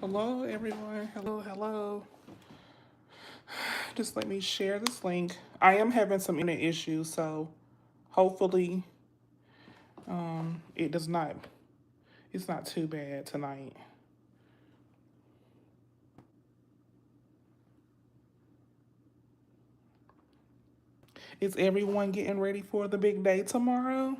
Hello, everyone. Hello, hello. Just let me share this link. I am having some internet issues, so hopefully, it does not. It's not too bad tonight. Is everyone getting ready for the big day tomorrow?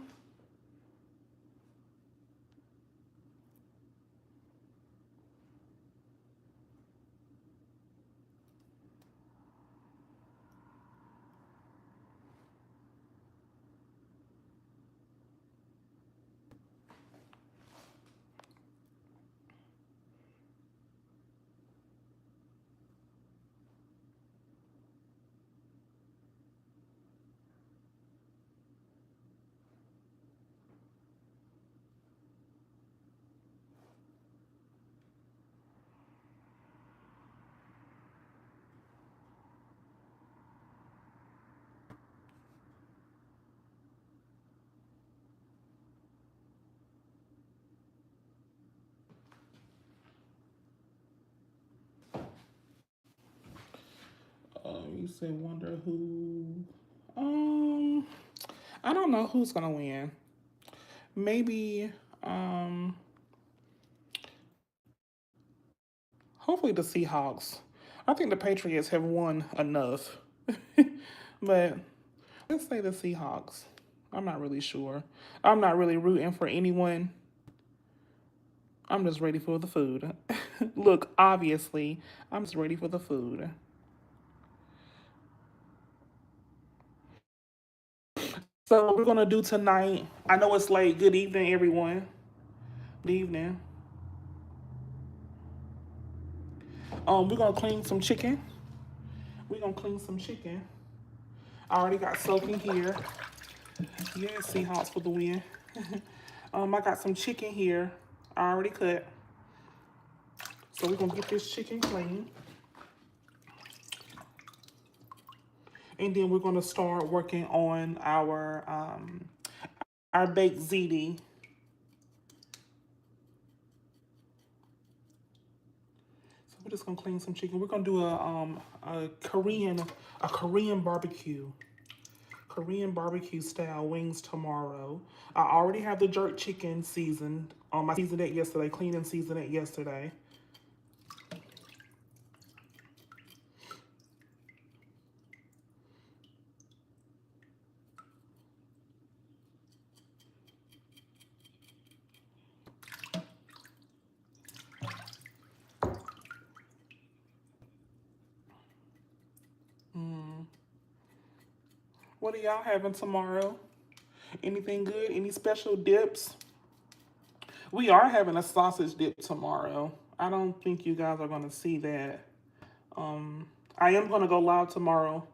You said wonder who. Um, I don't know who's gonna win. Maybe, um, hopefully the Seahawks. I think the Patriots have won enough, but let's say the Seahawks. I'm not really sure. I'm not really rooting for anyone. I'm just ready for the food. Look, obviously, I'm just ready for the food. So, what we're gonna do tonight, I know it's late. Good evening, everyone. Good evening. We're gonna clean some chicken. We're gonna clean some chicken. I already got soaking here. Yeah, Seahawks for the win. I got some chicken here. I already cut. So we're gonna get this chicken clean. And then we're gonna start working on our baked ziti. So we're just gonna clean some chicken. We're gonna do a Korean barbecue. Korean barbecue style wings tomorrow. I already have the jerk chicken seasoned. I seasoned it yesterday, cleaned and seasoned it yesterday. What are y'all having tomorrow? Anything good? Any special dips? We are having a sausage dip tomorrow. I don't think you guys are gonna see that. I am gonna go live tomorrow,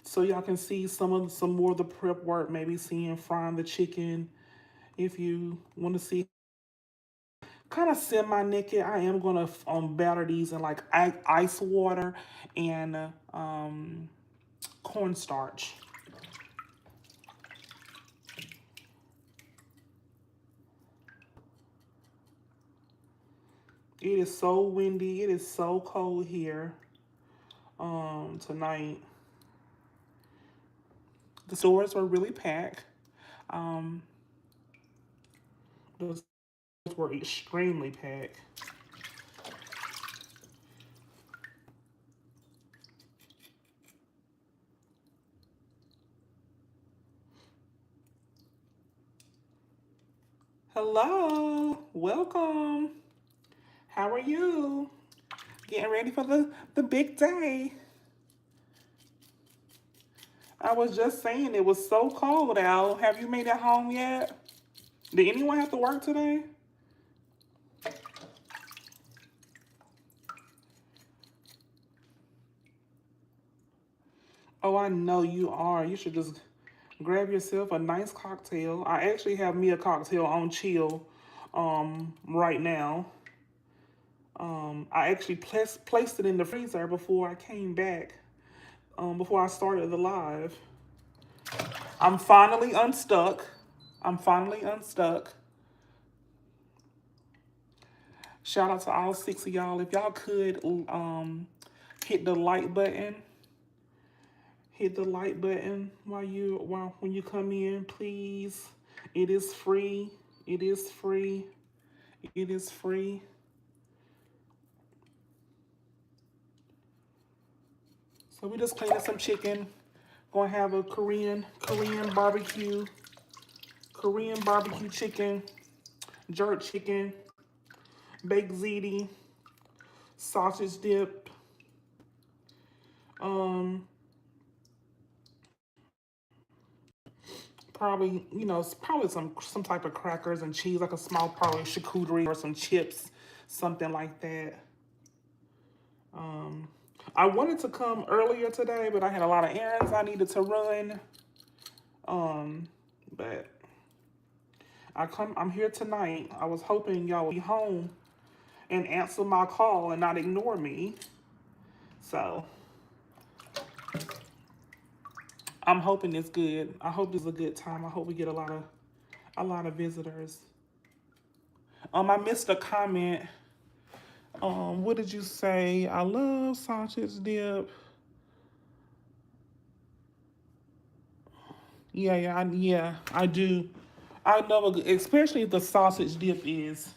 so y'all can see some more of the prep work. Maybe seeing frying the chicken. If you want to see kind of semi naked, I am gonna batter these in like ice water and cornstarch. It is so windy. It is so cold here tonight. The stores were really packed. Um, the stores were extremely packed. Hello, welcome. How are you? Getting ready for the big day. I was just saying it was so cold out. Have you made it home yet? Did anyone have to work today? Oh, I know you are. You should just grab yourself a nice cocktail. I actually have me a cocktail on chill right now. I actually placed it in the freezer before I came back, before I started the live. I'm finally unstuck. I'm finally unstuck. Shout out to all 6 of y'all. If y'all could hit the like button, while when you come in, please. It is free. It is free. It is free. So we just cleaning some chicken. Gonna have a Korean barbecue chicken, jerk chicken, baked ziti, sausage dip, um, probably, probably some type of crackers and cheese, like a small probably charcuterie or some chips, something like that. Um, I wanted to come earlier today, but I had a lot of errands I needed to run. But I'm here tonight. I was hoping y'all would be home and answer my call and not ignore me. So I'm hoping it's good. I hope it's a good time. I hope we get a lot of visitors. I missed a comment. What did you say? I love sausage dip. Yeah, I do. I love it, especially if the sausage dip is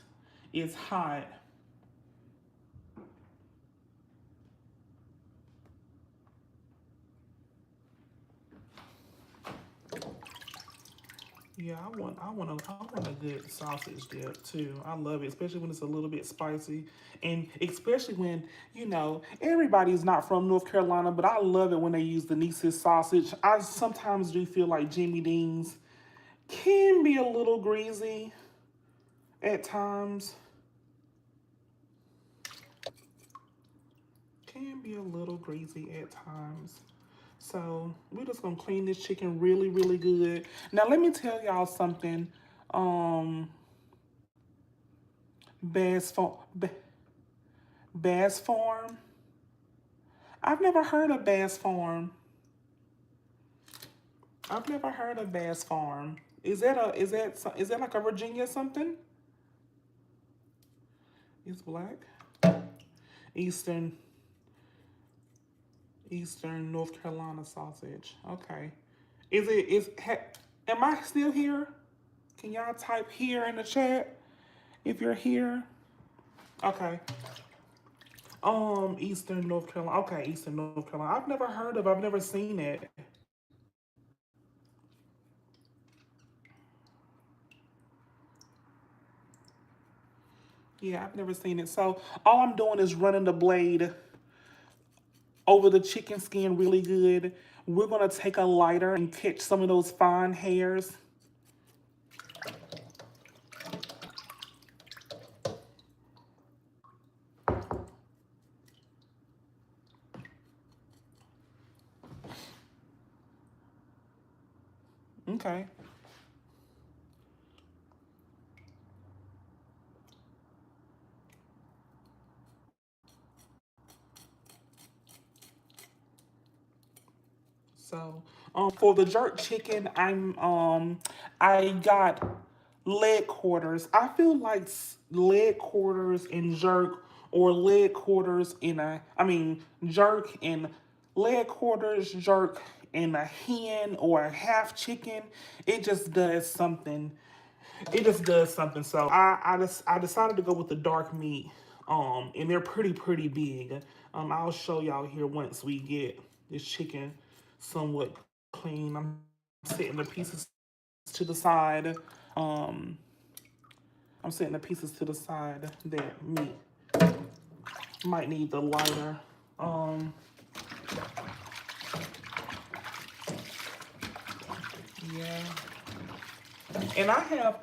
hot. Yeah, I want a good sausage dip too. I love it, especially when it's a little bit spicy, and especially when everybody's not from North Carolina, but I love it when they use the Nieces sausage. I sometimes do feel like Jimmy Dean's can be a little greasy at times. Can be a little greasy at times. So we're just gonna clean this chicken really, really good. Now let me tell y'all something. Um, Bass Farm, Bass Farm. I've never heard of Bass Farm. I've never heard of Bass Farm. Is that like a Virginia something? It's black. Eastern Eastern North Carolina sausage. Okay. Is it is ha, am I still here? Can y'all type here in the chat if you're here? Okay. Eastern North Carolina. Okay, Eastern North Carolina. I've never seen it. Yeah, I've never seen it. So all I'm doing is running the blade over the chicken skin really good. We're gonna take a lighter and catch some of those fine hairs. Okay. So, for the jerk chicken, I got leg quarters. I feel like leg quarters and jerk, or leg quarters in I mean, jerk and leg quarters, jerk in a hen or a half chicken. It just does something. It just does something. So I decided to go with the dark meat. And they're pretty big. I'll show y'all here once we get this chicken somewhat clean. I'm setting the pieces to the side. Um, I'm setting the pieces to the side that meat might need the lighter. Um, yeah. And I have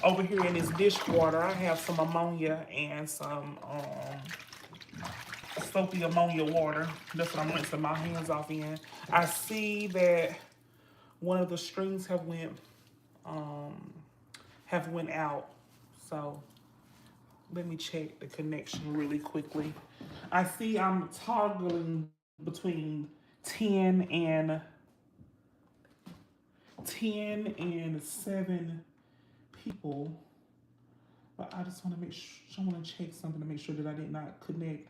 over here in this dishwater, I have some ammonia and some soapy ammonia water. That's what I'm rinsing my hands off in. I see that one of the strings have went out. So let me check the connection really quickly. I see I'm toggling between 10 and 7 people. But I just want to make sure, I want to check something to make sure that I did not connect.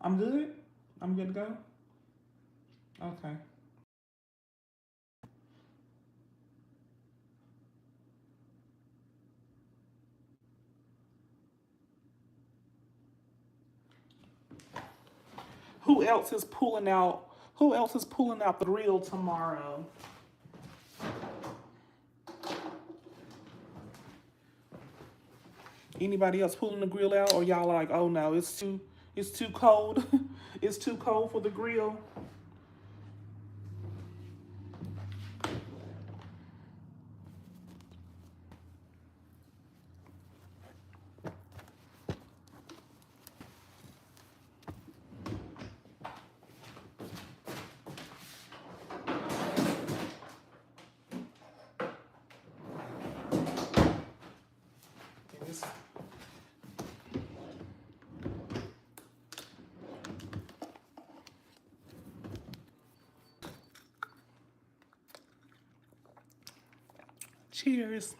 I'm good? I'm good to go? Okay. Who else is pulling out? Who else is pulling out the grill tomorrow? Anybody else pulling the grill out, or y'all are like, oh no, it's too cold, it's too cold for the grill. Cheers,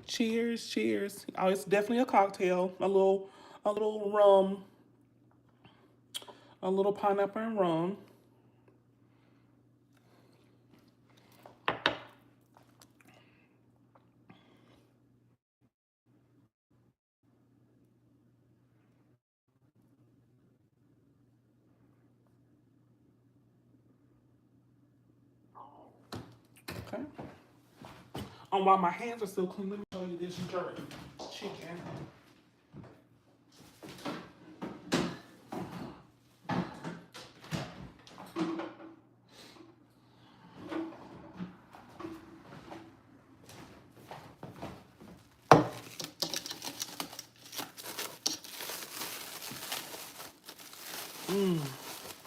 cheers, cheers. Oh, it's definitely a cocktail. A little rum, a little pineapple and rum. Okay. While my hands are still clean, let me show you this jerk chicken.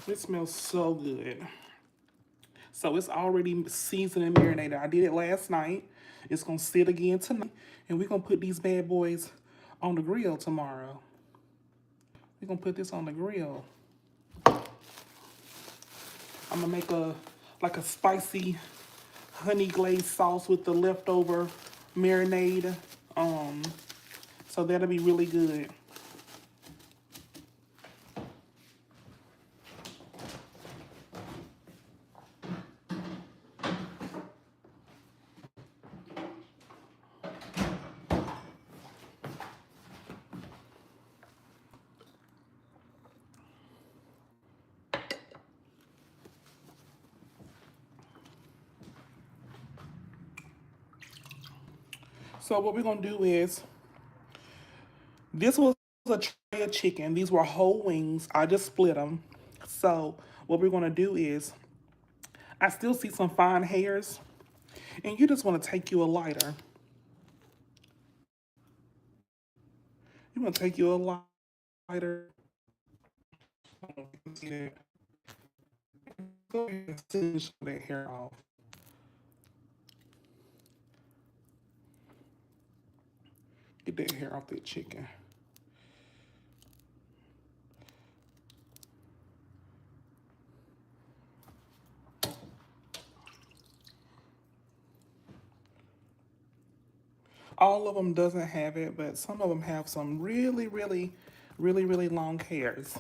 It smells so good. So it's already seasoned and marinated. I did it last night. It's gonna sit again tonight, and we're gonna put these bad boys on the grill tomorrow. We're gonna put this on the grill. I'm gonna make a spicy honey glazed sauce with the leftover marinade. So that'll be really good. So what we're gonna do is, this was a tray of chicken. These were whole wings. I just split them. So what we're gonna do is, I still see some fine hairs, and you just want to take you a lighter. You want to take you a lighter. Go ahead and finish that hair off. Get that hair off that chicken. All of them doesn't have it, but some of them have some really long hairs.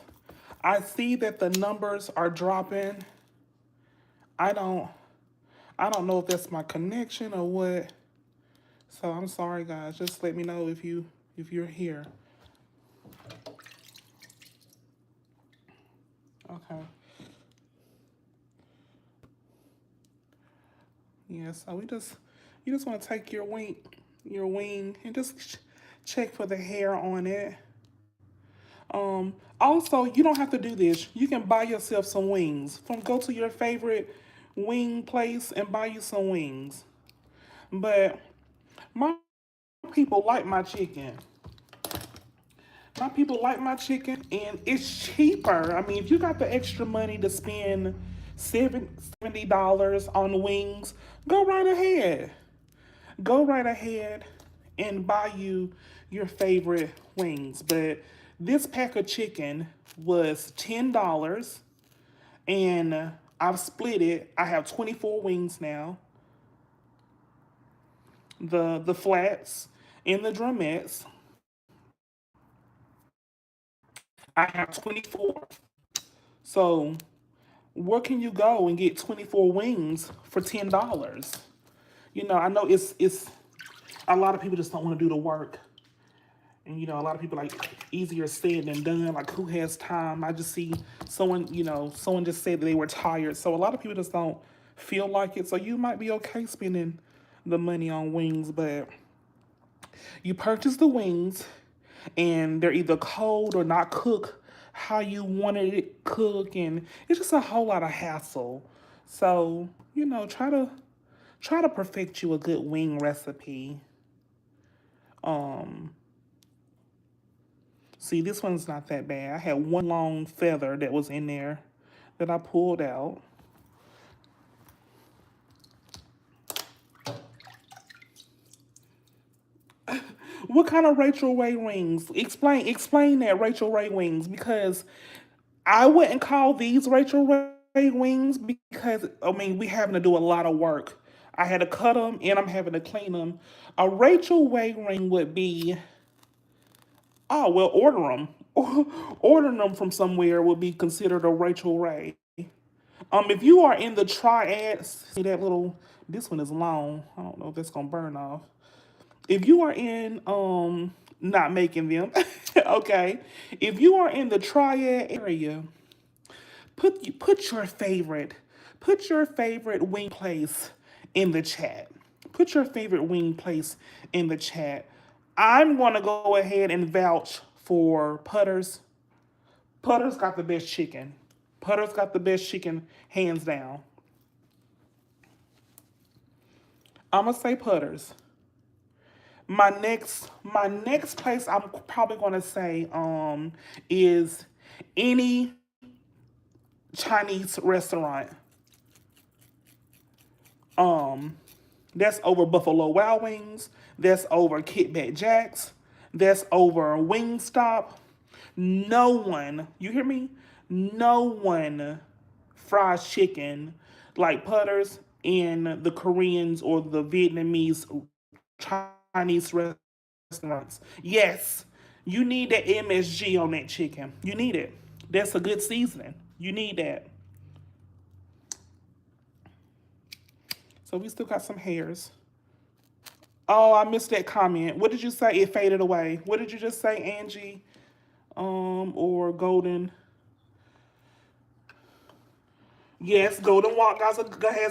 I see that the numbers are dropping. I don't I don't know if that's my connection or what. So I'm sorry guys. Just let me know if you're here. Okay. Yeah, so you just want to take your wing and just check for the hair on it. Also, you don't have to do this. You can buy yourself some wings. Go to your favorite wing place and buy you some wings. But my people like my chicken. My people like my chicken, and it's cheaper. I mean, if you got the extra money to spend $70 on wings, go right ahead. Go right ahead and buy you your favorite wings. But this pack of chicken was $10, and I've split it. I have 24 wings now. The flats, In the drumettes, I have 24. So where can you go and get 24 wings for $10? I know it's a lot of people just don't want to do the work. And a lot of people like easier said than done. Like who has time? I just see someone just said that they were tired. So a lot of people just don't feel like it. So you might be okay spending the money on wings, but you purchase the wings and they're either cold or not cooked how you wanted it cooked, and it's just a whole lot of hassle. So, try to perfect you a good wing recipe. Um See, this one's not that bad. I had one long feather that was in there that I pulled out. What kind of Rachel Ray wings? Explain that Rachel Ray wings, because I wouldn't call these Rachel Ray wings, because I mean we having to do a lot of work. I had to cut them and I'm having to clean them. A Rachel Ray ring would be, oh well, order them. Ordering them from somewhere would be considered a Rachel Ray. If you are in the triads, see that little, this one is long. I don't know if that's gonna burn off. If you are in not making them, okay. If you are in the triad area, put your favorite wing place in the chat. Put your favorite wing place in the chat. I'm gonna go ahead and vouch for Putters. Putters got the best chicken. Putters got the best chicken, hands down. I'm gonna say Putters. My next place I'm probably gonna say is any Chinese restaurant. Um that's over Buffalo Wild Wings. That's over Kitback Jacks. That's over Wingstop. No one, you hear me? No one fries chicken like Putters in the Koreans or the Vietnamese Chinese restaurants. Yes, you need that MSG on that chicken. You need it. That's a good seasoning. You need that. So we still got some hairs. Oh, I missed that comment. What did you say? It faded away. What did you just say, Angie? Or Golden? Yes, Golden Walk has a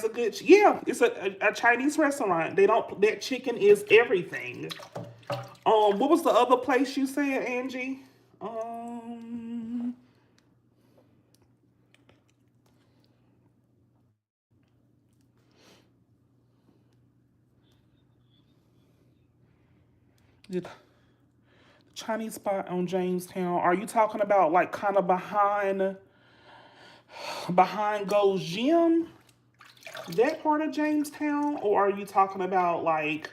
good. Yeah, it's a Chinese restaurant. They don't. That chicken is everything. What was the other place you said, Angie? Um, the Chinese spot on Jamestown. Are you talking about like kind of behind Gold's Gym, that part of Jamestown, or are you talking about like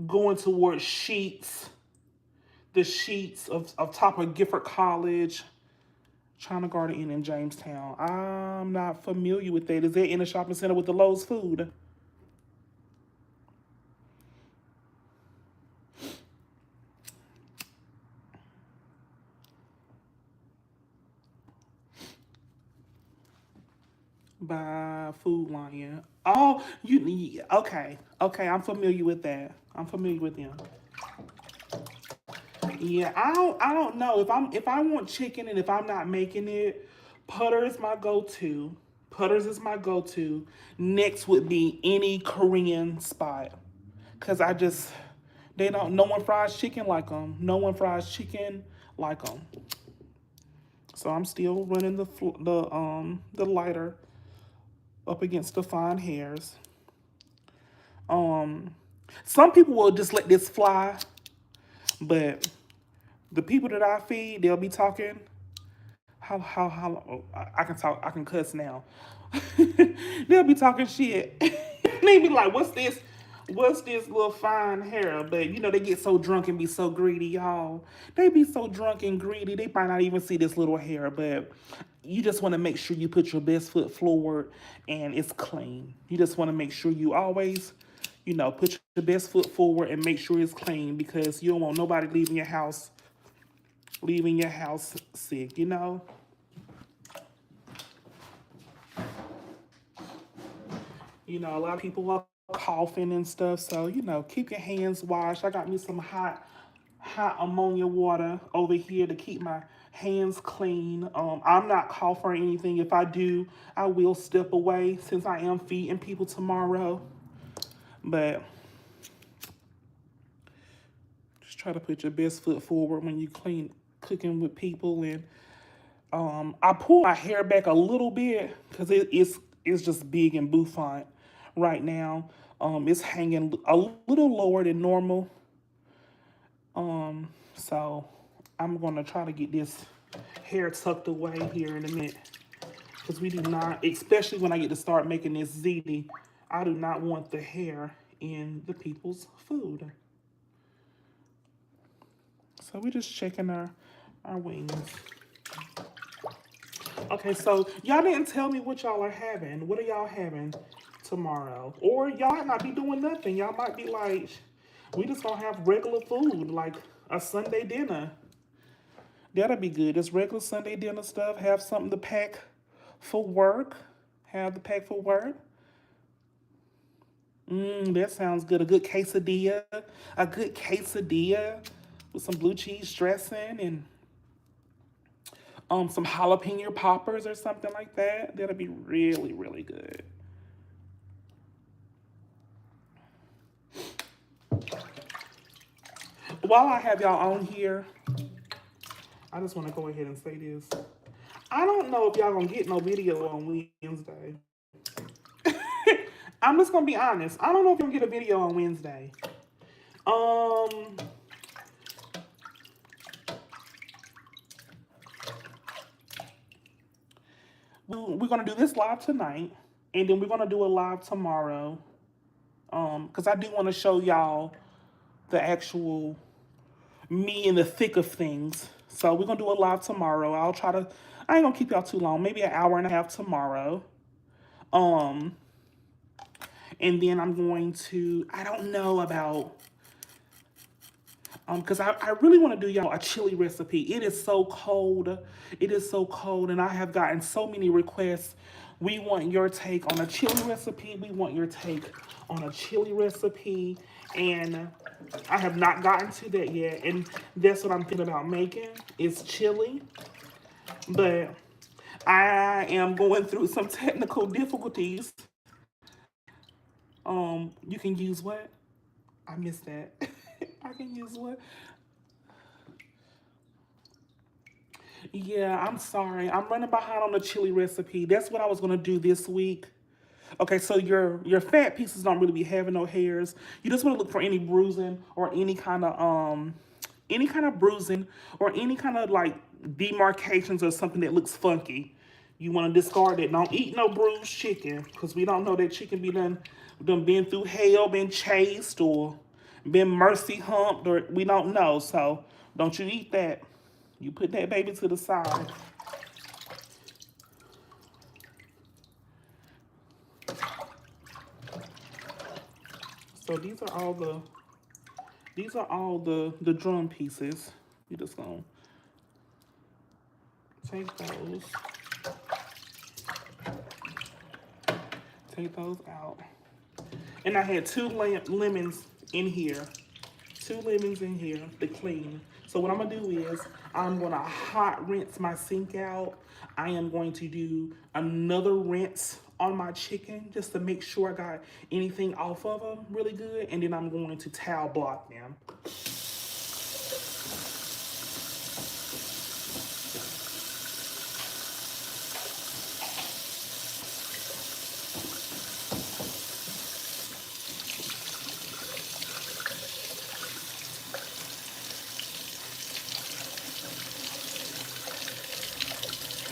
going towards Sheets, the Sheets of top of Gifford College, China Garden Inn in Jamestown? I'm not familiar with that. Is that in the shopping center with the Lowe's food? By Food Lion. Oh, okay, okay. I'm familiar with that. I'm familiar with them. Yeah, I don't know if I want chicken and if I'm not making it, Putter is my go-to. Putters is my go-to. Next would be any Korean spot, cause I just they don't. No one fries chicken like them. No one fries chicken like them. So I'm still running the lighter up against the fine hairs. Um, some people will just let this fly, but the people that I feed, they'll be talking. How oh, I can talk. I can cuss now. They'll be talking shit. They be like, "What's this? What's this little fine hair?" But they get so drunk and be so greedy, y'all. They be so drunk and greedy. They might not even see this little hair, but you just want to make sure you put your best foot forward and it's clean. You just want to make sure you always put your best foot forward and make sure it's clean because you don't want nobody leaving your house sick. A lot of people are coughing and stuff, so keep your hands washed. I got me some hot ammonia water over here to keep my hands clean. I'm not coughing or anything. If I do, I will step away since I am feeding people tomorrow. But just try to put your best foot forward when you cooking with people. And I pull my hair back a little bit because it's just big and bouffant right now. It's hanging a little lower than normal. So I'm gonna try to get this hair tucked away here in a minute because we do not, especially when I get to start making this ziti, I do not want the hair in the people's food. So we're just checking our wings. Okay, so y'all didn't tell me what y'all are having. What are y'all having tomorrow? Or y'all might not be doing nothing. Y'all might be like, we just gonna have regular food, like a Sunday dinner. That'll be good. Just regular Sunday dinner stuff. Have something to pack for work. Have the pack for work. That sounds good. A good quesadilla. A good quesadilla with some blue cheese dressing and some jalapeno poppers or something like that. That'll be really, really good. While I have y'all on here, I just want to go ahead and say this. I don't know if y'all gonna get no video on Wednesday. I'm just gonna be honest. I don't know if you're gonna get a video on Wednesday. We're gonna do this live tonight, and then we're gonna do a live tomorrow. Because I do want to show y'all the actual me in the thick of things. So we're gonna do a live tomorrow. I ain't gonna keep y'all too long, maybe an hour and a half tomorrow. And then I'm going to, I don't know about, because I really want to do y'all a chili recipe. It is so cold. It is so cold, and I have gotten so many requests. We want your take on a chili recipe. We want your take on a chili recipe, and I have not gotten to that yet. And that's what I'm thinking about making is chili. But I am going through some technical difficulties. You can use what? I missed that. I can use what? Yeah, I'm sorry. I'm running behind on the chili recipe. That's what I was gonna do this week. Okay, so your fat pieces don't really be having no hairs. You just want to look for any bruising or any kind of bruising or any kind of like demarcations or something that looks funky. You want to discard it. Don't eat no bruised chicken because we don't know that chicken done been through hell, been chased, or been mercy humped, or we don't know. So don't you eat that. You put that baby to the side. So these are all the drum pieces. You just gonna take those out. And I had two lemons in here. 2 lemons in here to clean. So what I'm gonna do is I'm gonna hot rinse my sink out. I am going to do another rinse on my chicken just to make sure I got anything off of them really good. And then I'm going to towel block them.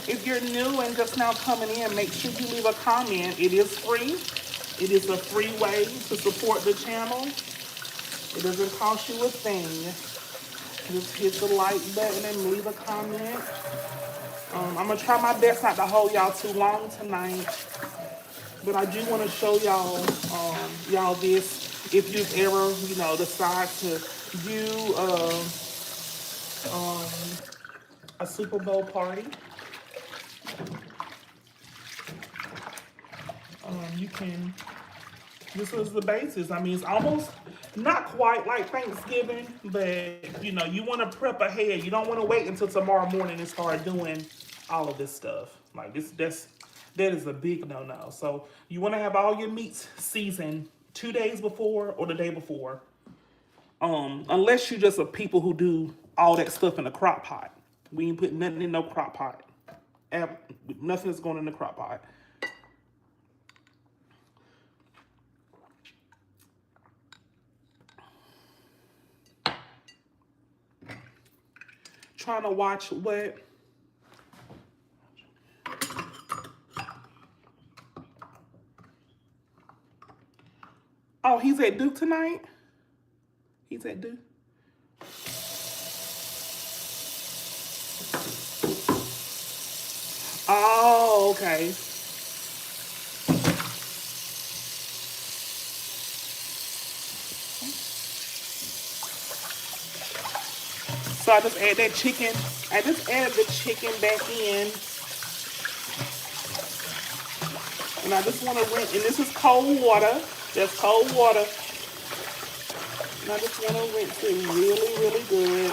If you're new and just now coming in, make sure you leave a comment. It is free. It is a free way to support the channel. It doesn't cost you a thing. Just hit the like button and leave a comment. I'm going to try my best not to hold y'all too long tonight. But I do want to show y'all this. if you've ever, decide to do um, a Super Bowl party, you can. This is the basis. I mean, it's almost not quite like Thanksgiving, but you want to prep ahead. You don't want to wait until tomorrow morning and start doing all of this stuff. Like that is a big no-no. So you want to have all your meats seasoned 2 days before or the day before. Unless you just a people who do all that stuff in a crock pot. We ain't putting nothing in no crock pot. Nothing is going in the crock pot. Trying to watch what. Oh, he's at Duke tonight? He's at Duke? Oh, okay. So I just add that chicken. I just added the chicken back in. And I just want to rinse. And this is cold water. That's cold water. And I just want to rinse it really, really good.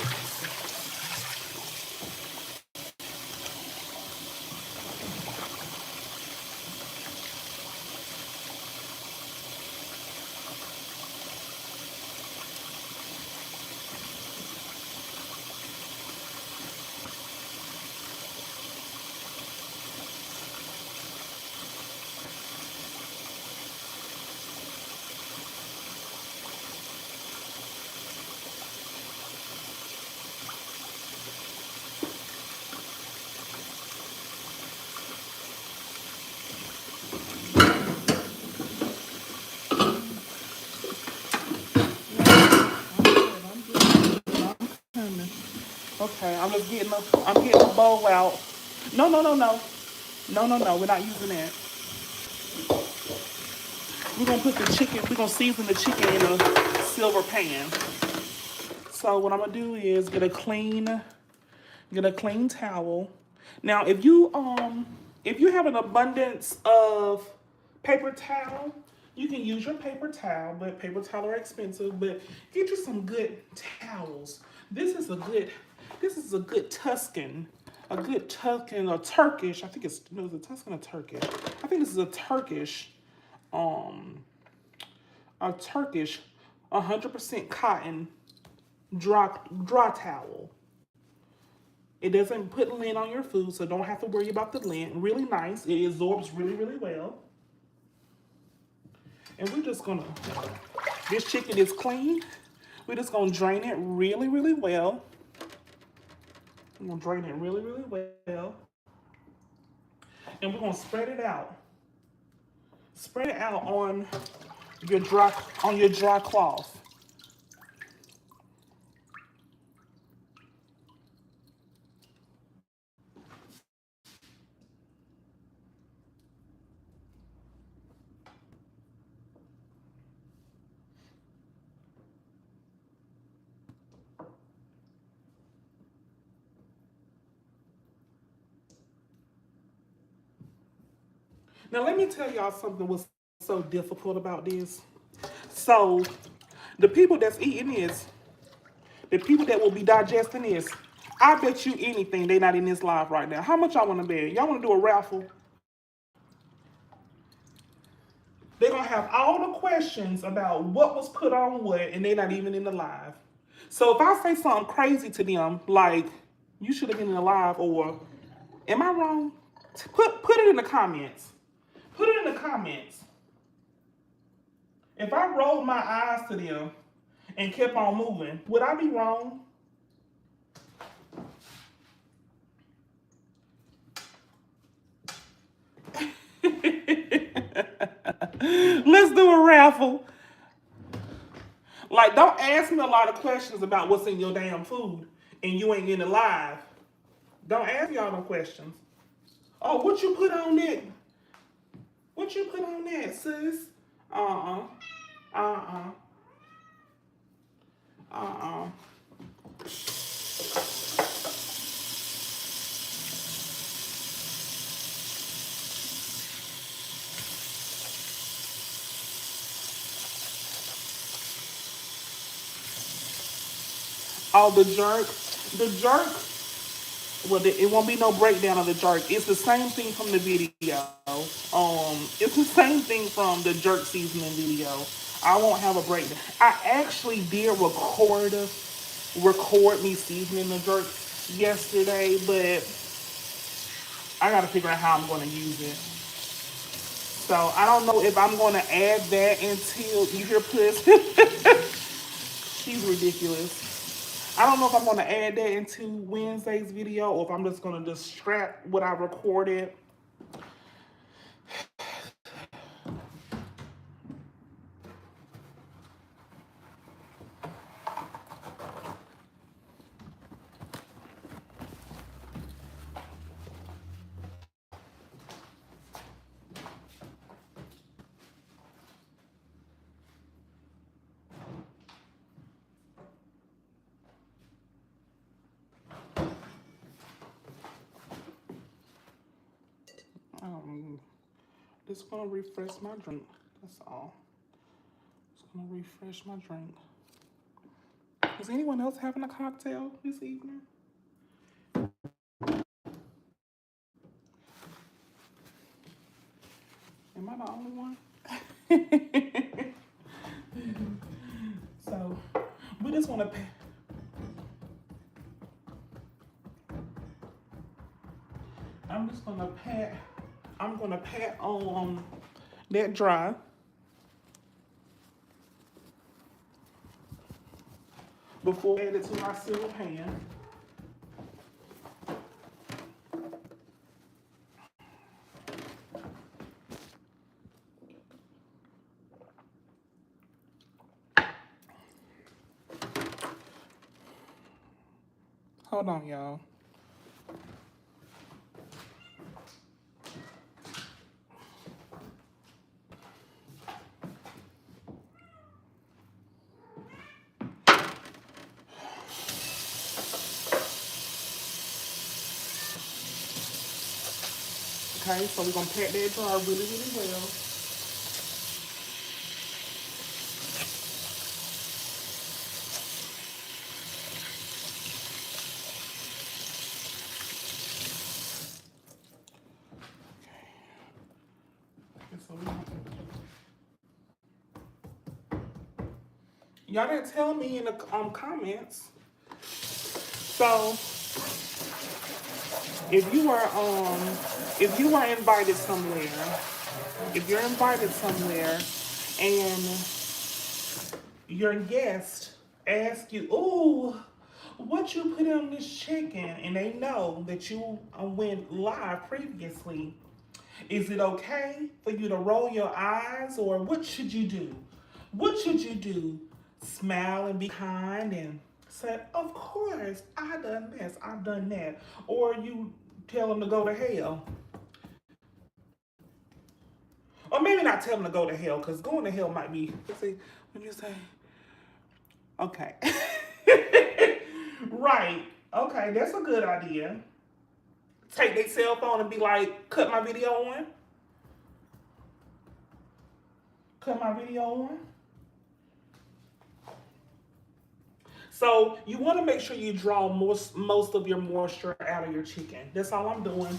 Okay, I'm getting the bowl out. No, no, no, no. No, no, no. We're not using that. We're gonna put the chicken. We're gonna season the chicken in a silver pan. So what I'm gonna do is get a clean towel. Now, if you have an abundance of paper towel, you can use your paper towel, but paper towel are expensive. But get you some good towels. This is a good Tuscan, a Turkish. I think it's no, it's a Tuscan or Turkish. I think this is a Turkish, um, 100% cotton dry towel. It doesn't put lint on your food, so don't have to worry about the lint. Really nice. It absorbs really, really well. And we're just gonna, this chicken is clean. We're just gonna drain it really, really well. I'm gonna drain it really, really well. And we're gonna spread it out. Spread it out on your dry cloth. Now let me tell y'all something was so difficult about this. So the people that's eating this, the people that will be digesting this, I bet you anything they not in this live right now. How much y'all want to bet? Y'all want to do a raffle? They're going to have all the questions about what was put on what, and they're not even in the live. So if I say something crazy to them, like, you should have been in the live, or, am I wrong? Put it in the comments. Put it in the comments. If I rolled my eyes to them and kept on moving, would I be wrong? Let's do a raffle. Like, don't ask me a lot of questions about what's in your damn food and you ain't in the live. Don't ask y'all no questions. Oh, what you put on it? What you put on that, sis? Uh-uh. Uh-uh. Uh-uh. Oh, the jerk. The jerk. Well, it won't be no breakdown of the jerk. It's the same thing from the video. It's the same thing from the jerk seasoning video. I won't have a breakdown. I actually did record me seasoning the jerk yesterday, but I gotta figure out how I'm gonna use it. So I don't know if I'm gonna add that until you hear Puss. She's ridiculous. I don't know if I'm gonna add that into Wednesday's video or if I'm just gonna just scrap what I recorded. Just gonna refresh my drink. That's all. Just gonna refresh my drink. Is anyone else having a cocktail this evening? Am I the only one? So we just want to. I'm just gonna pat. I'm gonna pat on that dry. Before I add it to my silver pan. Hold on, y'all. Okay, so we're gonna pat that dry really, really well. Okay, so y'all didn't tell me in the comments. So if you were invited somewhere, if you're invited somewhere and your guest asks you, "Ooh, what you put on this chicken?" and they know that you went live previously, is it okay for you to roll your eyes, or what should you do? What should you do? Smile and be kind and say, "Of course, I done this, I've done that," or you tell them to go to hell? Or maybe not tell them to go to hell, because going to hell might be, let's see, when you say, okay. Right. Okay, that's a good idea. Take their cell phone and be like, cut my video on. Cut my video on. So you want to make sure you draw most of your moisture out of your chicken. That's all I'm doing.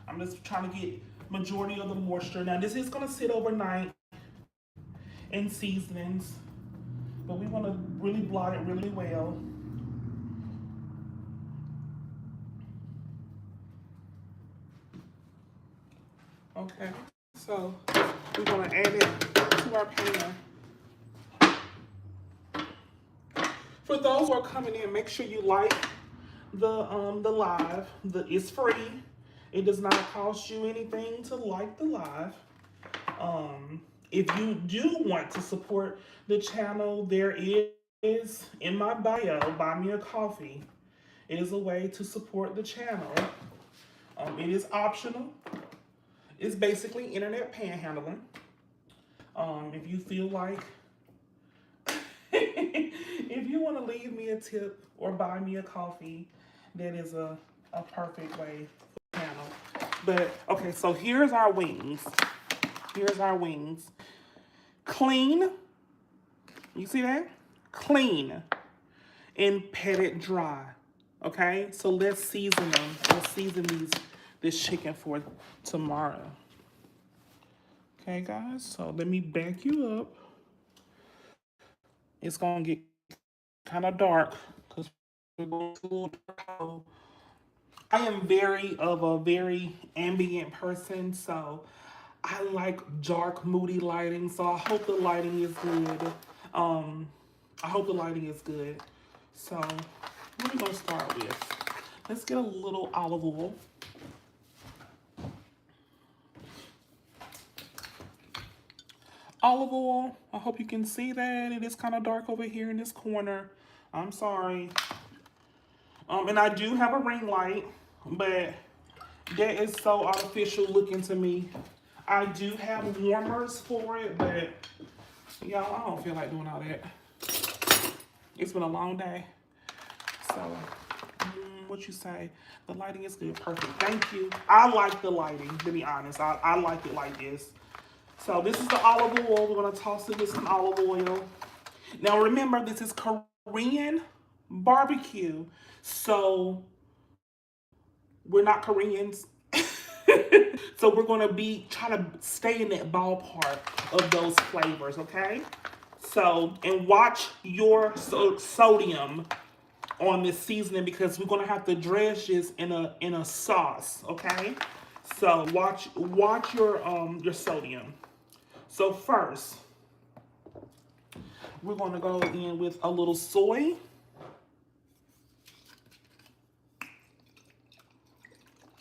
I'm just trying to get majority of the moisture. Now this is going to sit overnight in seasonings, but we want to really blot it really well. Okay, so we're going to add it to our pan. For those who are coming in, make sure you like the live. It's free. It does not cost you anything to like the live. If you do want to support the channel, there is in my bio, buy me a coffee. It is a way to support the channel. It is optional. It's basically internet panhandling. If you feel like if If you want to leave me a tip or buy me a coffee, that is a perfect way for the channel. But okay, so here's our wings. Here's our wings. Clean. You see that? Clean and pat it dry. Okay, so let's season them. Let's season this chicken for tomorrow. Okay, guys. So let me back you up. It's gonna get kind of dark because we're going to a little dark. I am very ambient person, so I like dark, moody lighting. So I hope the lighting is good. Um, I hope the lighting is good. So what are we gonna start with? Let's get a little olive oil. Olive oil. I hope you can see that. It is kind of dark over here in this corner. I'm sorry. And I do have a ring light, but that is so artificial looking to me. I do have warmers for it, but y'all, I don't feel like doing all that. It's been a long day. So, what you say? The lighting is good. Perfect. Thank you. I like the lighting, to be honest. I like it like this. So, this is the olive oil. We're going to toss it with some olive oil. Now, remember, this is Korean barbecue. So, we're not Koreans. So we're going to be trying to stay in that ballpark of those flavors, okay? So, and watch your sodium on this seasoning because we're going to have to dredge this in a sauce, okay? So watch your sodium. So first, we're going to go in with a little soy.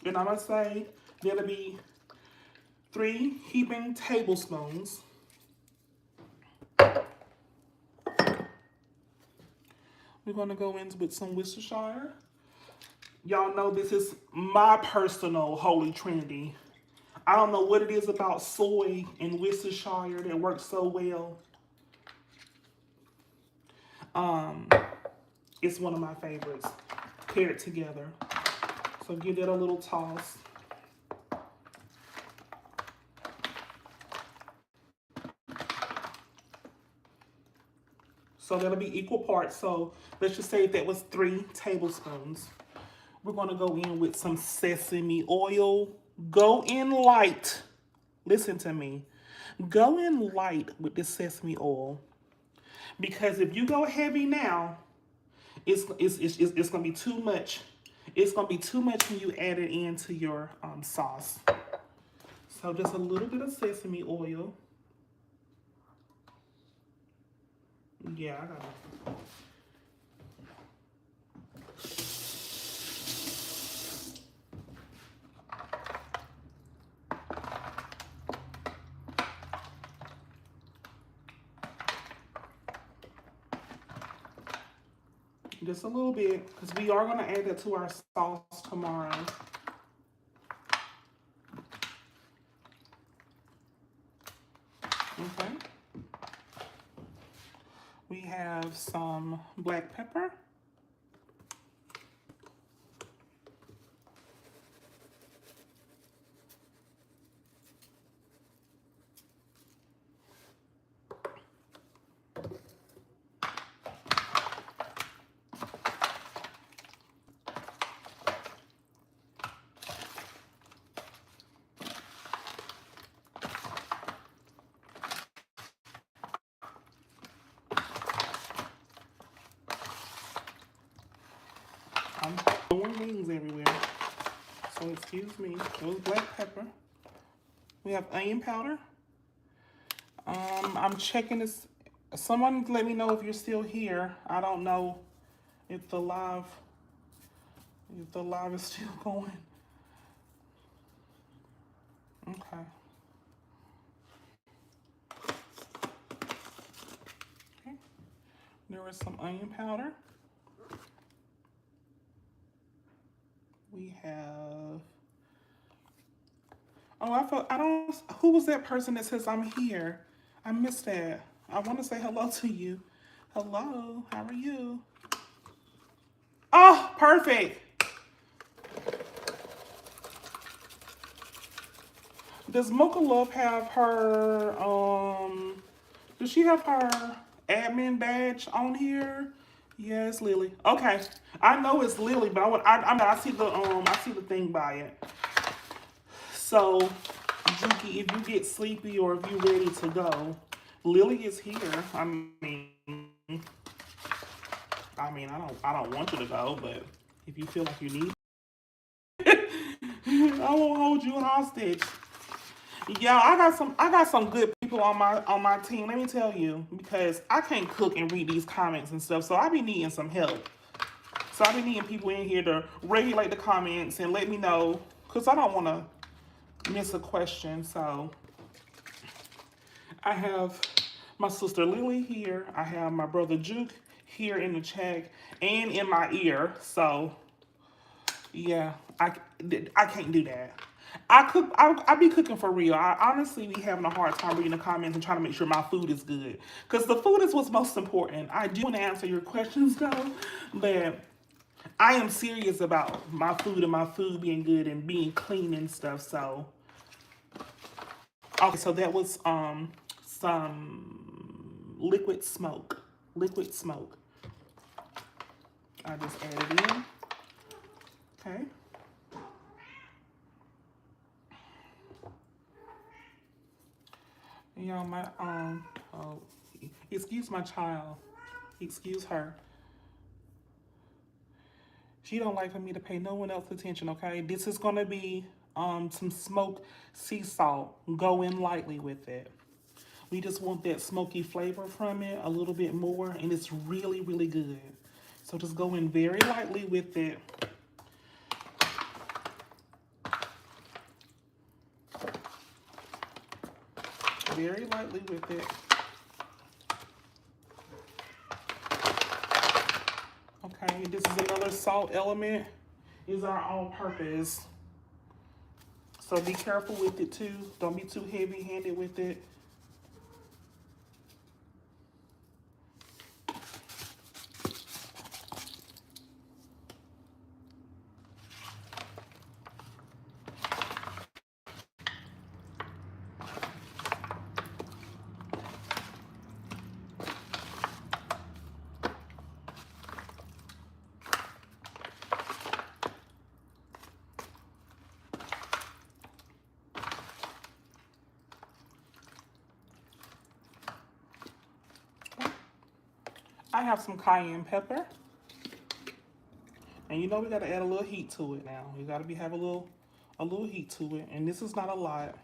And I'm going to say that'll be 3 heaping tablespoons. We're going to go in with some Worcestershire. Y'all know this is my personal holy trinity. I don't know what it is about soy and Worcestershire that works so well. It's one of my favorites, paired together. So give it a little toss. So that'll be equal parts. So let's just say that was 3 tablespoons. We're going to go in with some sesame oil. Go in light. Listen to me. Go in light with the sesame oil. Because if you go heavy now, it's going to be too much. It's going to be too much when you add it into your sauce. So just a little bit of sesame oil. Yeah, I got it. Just a little bit, because we are going to add that to our sauce tomorrow. Okay. We have some black pepper. I'm throwing wings everywhere, so excuse me. It was black pepper. We have onion powder. I'm checking this. Someone let me know if you're still here. I don't know if the live is still going. Okay. Okay. There is some onion powder. We have. Oh, I don't. Who was that person that says I'm here? I missed that. I want to say hello to you. Hello, how are you? Oh, perfect. Does Mocha Love have her does she have her admin badge on here? Yes, Lily. Okay. I know it's Lily, but I see the thing by it. So, Juki, if you get sleepy or if you're ready to go, Lily is here. I don't want you to go, but if you feel like you need, I won't hold you hostage. Yeah, I got some good people on my team. Let me tell you, because I can't cook and read these comments and stuff, so I be needing some help. So I be needing people in here to regulate the comments and let me know, cause I don't want to miss a question. So I have my sister Lily here. I have my brother Juke here in the chat and in my ear. So yeah, I can't do that. I be cooking for real. I honestly be having a hard time reading the comments and trying to make sure my food is good. Because the food is what's most important. I do want to answer your questions though, but I am serious about my food and my food being good and being clean and stuff. So okay, so that was some liquid smoke. Liquid smoke. I just added in. Okay. You know, my oh, excuse my child. Excuse her. She don't like for me to pay no one else attention, okay? This is gonna be some smoked sea salt. Go in lightly with it. We just want that smoky flavor from it a little bit more, and it's really, really good. So just go in very lightly with it. Very lightly with it. Okay, this is another salt element. Is our all-purpose. So be careful with it too. Don't be too heavy-handed with it. I have some cayenne pepper. And you know we gotta add a little heat to it now. You gotta have a little heat to it. And this is not a lot.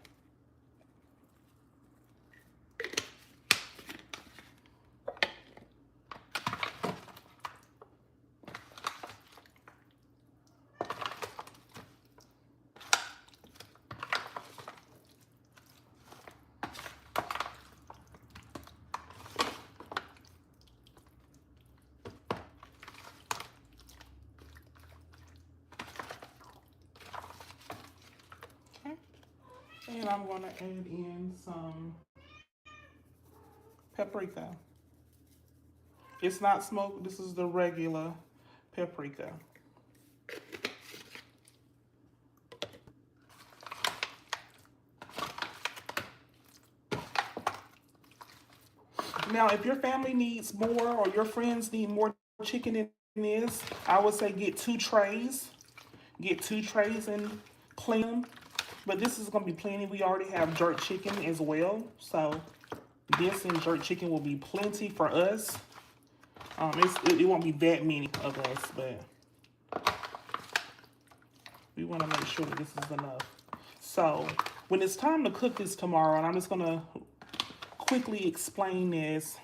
Okay. And I'm gonna add in some paprika. It's not smoked, this is the regular paprika. Now, if your family needs more or your friends need more chicken than this, I would say get 2 trays. Get 2 trays and clean them. But this is going to be plenty. We already have jerk chicken as well. So this and jerk chicken will be plenty for us. It won't be that many of us, but we want to make sure that this is enough. So when it's time to cook this tomorrow, and I'm just going to quickly explain this.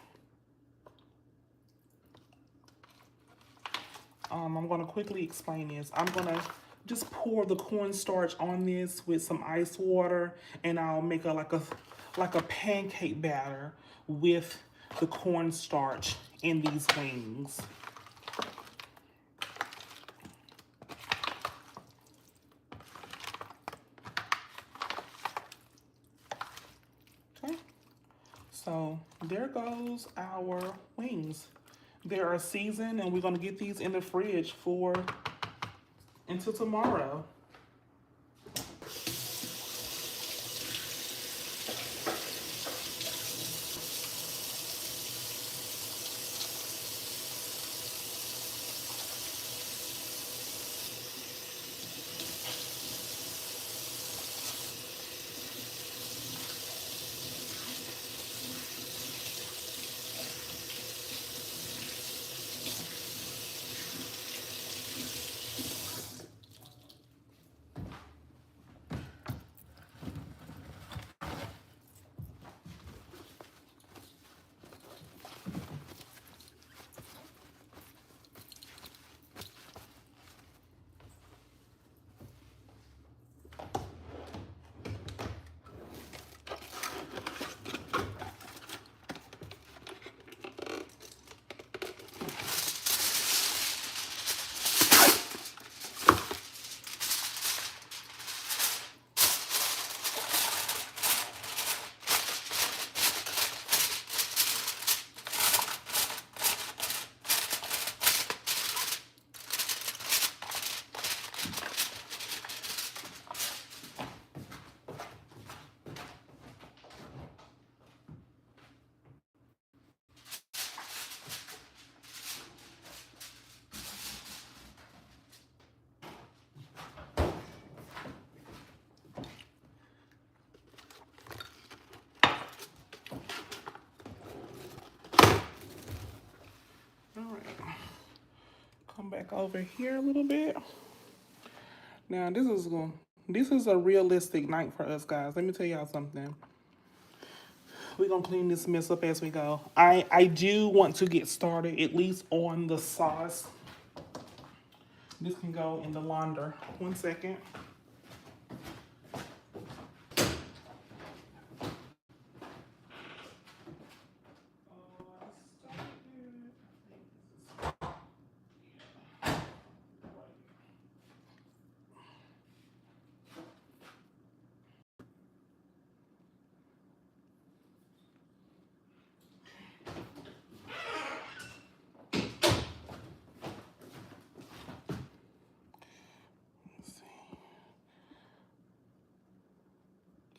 I'm going to quickly explain this. I'm going to just pour the cornstarch on this with some ice water, and I'll make like a pancake batter with the cornstarch in these wings. Okay. So there goes our wings. They are seasoned, and we're gonna get these in the fridge for until tomorrow. All right. Come back over here a little bit. Now this is a realistic night for us, guys. Let me tell y'all something. We're gonna clean this mess up as we go. I do want to get started at least on the sauce. This can go in the launder. 1 second.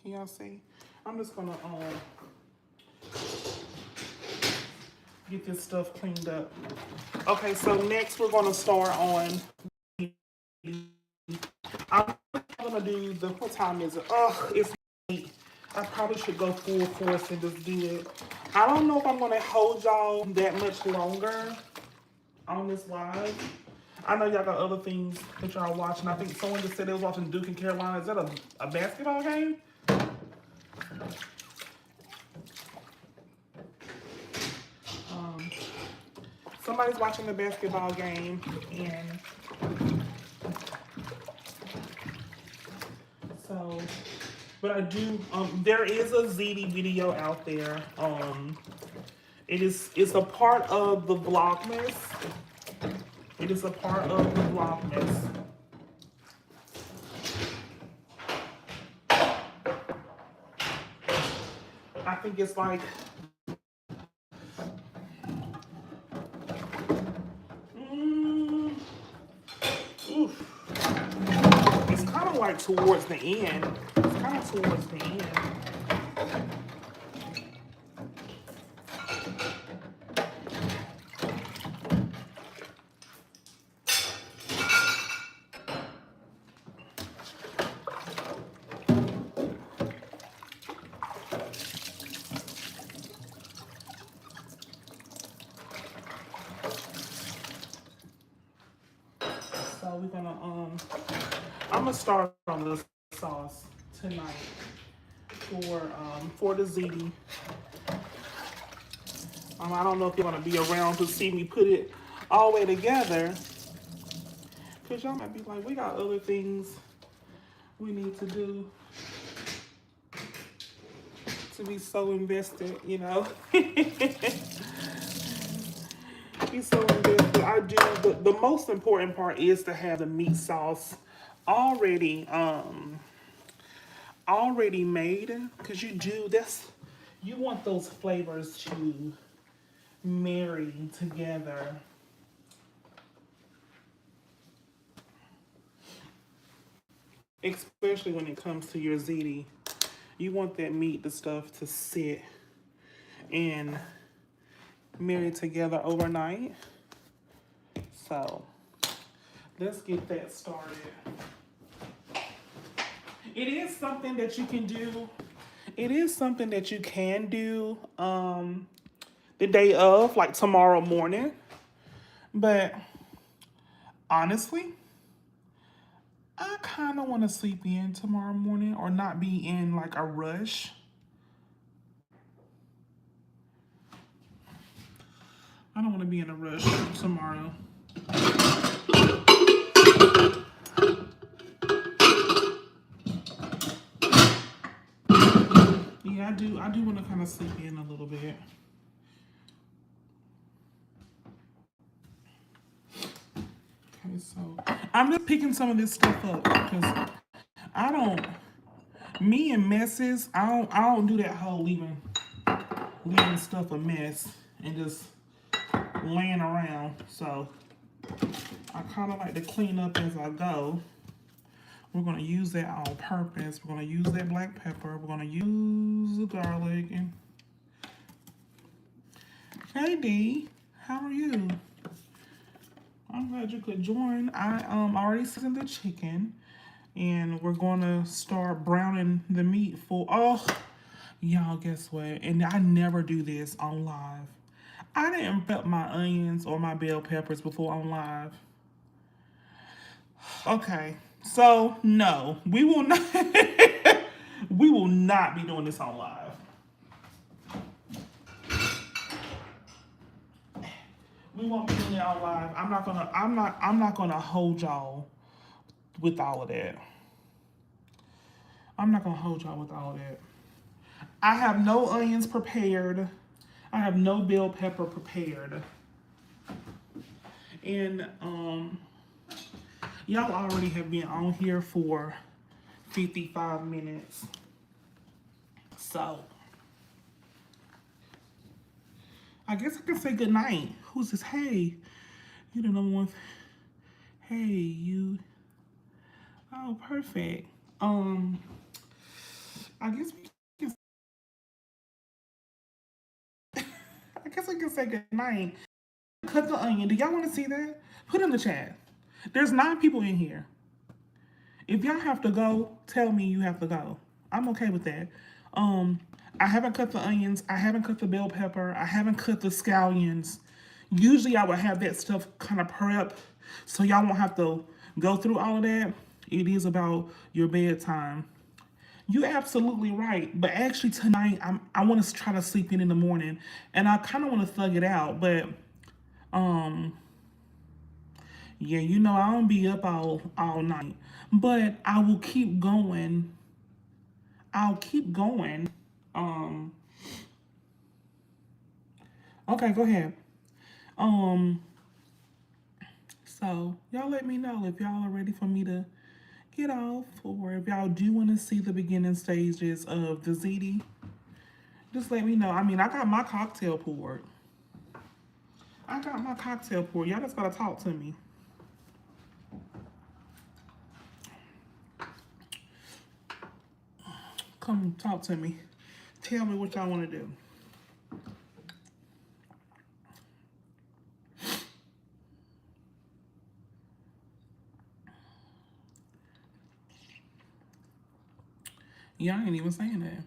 Can y'all see? I'm just gonna get this stuff cleaned up. Okay, so next we're gonna start on. I'm gonna do the. What time is it? Oh, it's late. I probably should go full force and just do it. I don't know if I'm gonna hold y'all that much longer on this live. I know y'all got other things that y'all watching. I think someone just said they was watching Duke and Carolina. Is that a basketball game? Somebody's watching the basketball game, and so, but I do. There is a ZD video out there. It's a part of the Vlogmas. It is a part of the Vlogmas. I think it's like. It's kind of like towards the end. It's kind of towards the end. So we're gonna I'm gonna start on the sauce tonight for the ziti. I don't know if you're gonna be around to see me put it all the way together, cause y'all might be like, we got other things we need to do to be so invested, you know. Be so invested. I do. The most important part is to have the meat sauce already already made, because you You want those flavors to marry together. Especially when it comes to your ziti. You want that meat, the stuff to sit and marry together overnight. So let's get that started. It is something that you can do. It is something that you can do the day of, like tomorrow morning. But honestly, I kind of want to sleep in tomorrow morning or not be in like a rush. I don't want to be in a rush tomorrow. Yeah, I do. I do want to kind of sleep in a little bit. Okay, so I'm just picking some of this stuff up because I don't. Me and messes, I don't do that whole leaving stuff a mess and just laying around. So I kind of like to clean up as I go. We're going to use that on purpose. We're going to use that black pepper. We're going to use the garlic. And hey, D, how are you? I'm glad you could join. I already seasoned the chicken, and we're going to start browning the meat for. Oh, y'all, guess what? And I never do this on live. I didn't prep my onions or my bell peppers before on live. Okay, so no, we will not. We will not be doing this on live. We won't be doing it on live. I'm not gonna. I'm not gonna hold y'all with all of that. I'm not gonna hold y'all with all of that. I have no onions prepared. I have no bell pepper prepared. And y'all already have been on here for 55 minutes. So I guess I can say good night. Who's this? Hey, you the number one. Hey, you. Oh, perfect. I guess we can. I guess we can say good night. Cut the onion. Do y'all want to see that? Put in the chat. There's 9 people in here. If y'all have to go, tell me you have to go. I'm okay with that. Um, I haven't cut the onions. I haven't cut the bell pepper. I haven't cut the scallions. Usually I would have that stuff kind of prep so y'all won't have to go through all of that. It is about your bedtime. You're absolutely right. But actually tonight I want to try to sleep in the morning, and I kind of want to thug it out. But um, yeah, you know I don't be up all night. But I will keep going. I'll keep going. Um, okay, go ahead. Um, so y'all let me know if y'all are ready for me to get off, or if y'all do want to see the beginning stages of the ZD. Just let me know. I mean, I got my cocktail poured. I got my cocktail poured. Y'all just gotta talk to me. Come talk to me. Tell me what y'all want to do. Y'all ain't even saying that.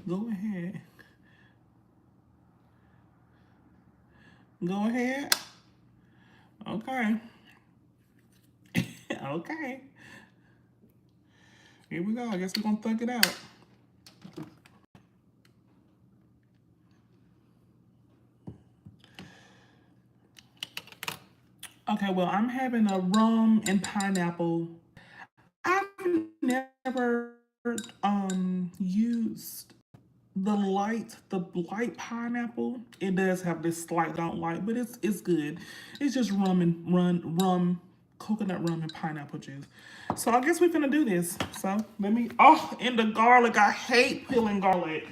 Go ahead. Go ahead. Okay. Okay. Here we go. I guess we're gonna thug it out. Okay, well, I'm having a rum and pineapple. I've never used the light pineapple. It does have this slight don't like, but it's good. It's just rum, coconut rum and pineapple juice. So I guess we're gonna do this. So let me. Oh, and the garlic. I hate peeling garlic.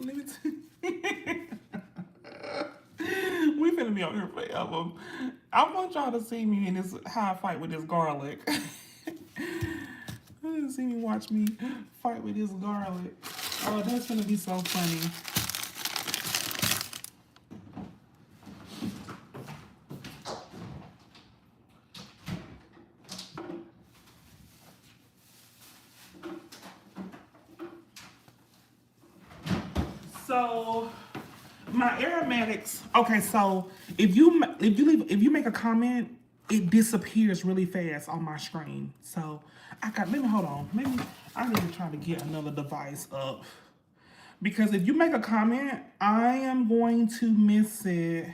Let me we finna be on here forever. I want y'all to see me in this how I fight with this garlic. See me watch me fight with this garlic. Oh, that's gonna be so funny. So my aromatics. Okay, so if you make a comment, it disappears really fast on my screen. So I got let me hold on. Maybe I need to try to get another device up because if you make a comment, I am going to miss it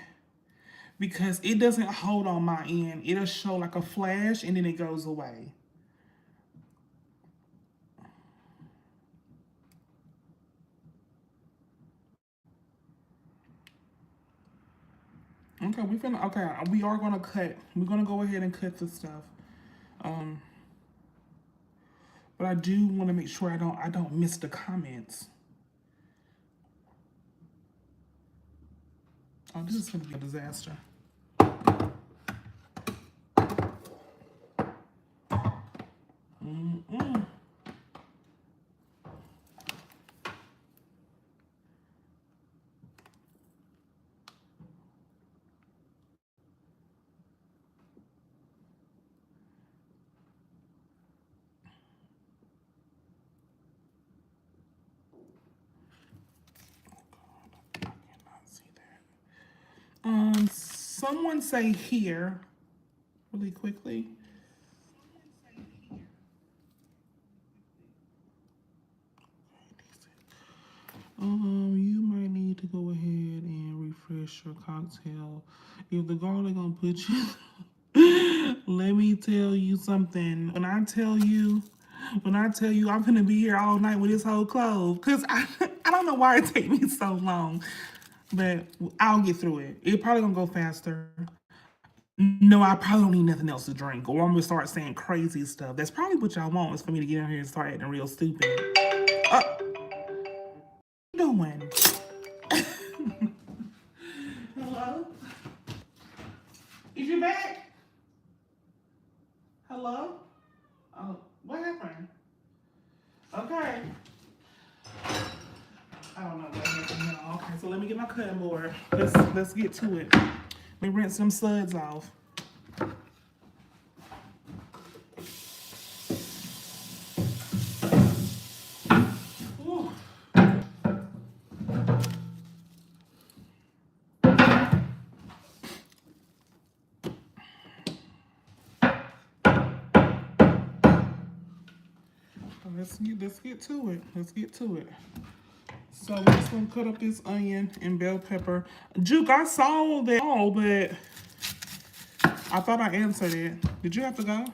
because it doesn't hold on my end. It'll show like a flash and then it goes away. Okay, we are gonna cut. We're gonna go ahead and cut this stuff. Um, but I do want to make sure I don't miss the comments. Oh, this is gonna be a disaster. Mm-mm. Someone say here, really quickly. You might need to go ahead and refresh your cocktail. If the garlic gonna put you, let me tell you something. When I tell you I'm gonna be here all night with this whole clove, cause I don't know why it take me so long, but I'll get through it. It probably gonna go faster. No, I probably don't need nothing else to drink, or I'm gonna start saying crazy stuff. That's probably what y'all want is for me to get in here and start acting real stupid. What you doing? Hello? Is you back? Hello? Oh, what happened? Okay. I don't know what happened. No. Okay, so let me get my cutting board. Let's get to it. Let me rinse some suds off. Ooh. Let's get to it. Let's get to it. So we're just gonna cut up this onion and bell pepper. Juke, I saw that all, but I thought I answered it. Did you have to go?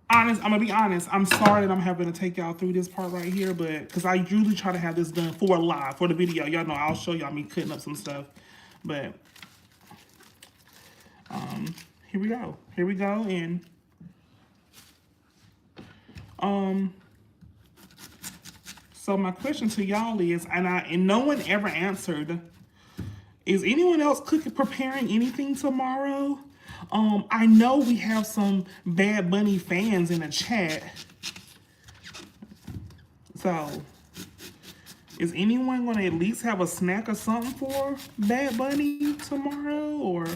I'm gonna be honest. I'm sorry that I'm having to take y'all through this part right here, but because I usually try to have this done for live for the video. Y'all know I'll show y'all me cutting up some stuff, but here we go. Here we go, and so my question to y'all is, and no one ever answered. Is anyone else preparing anything tomorrow? I know we have some Bad Bunny fans in the chat. So, is anyone going to at least have a snack or something for Bad Bunny tomorrow? Or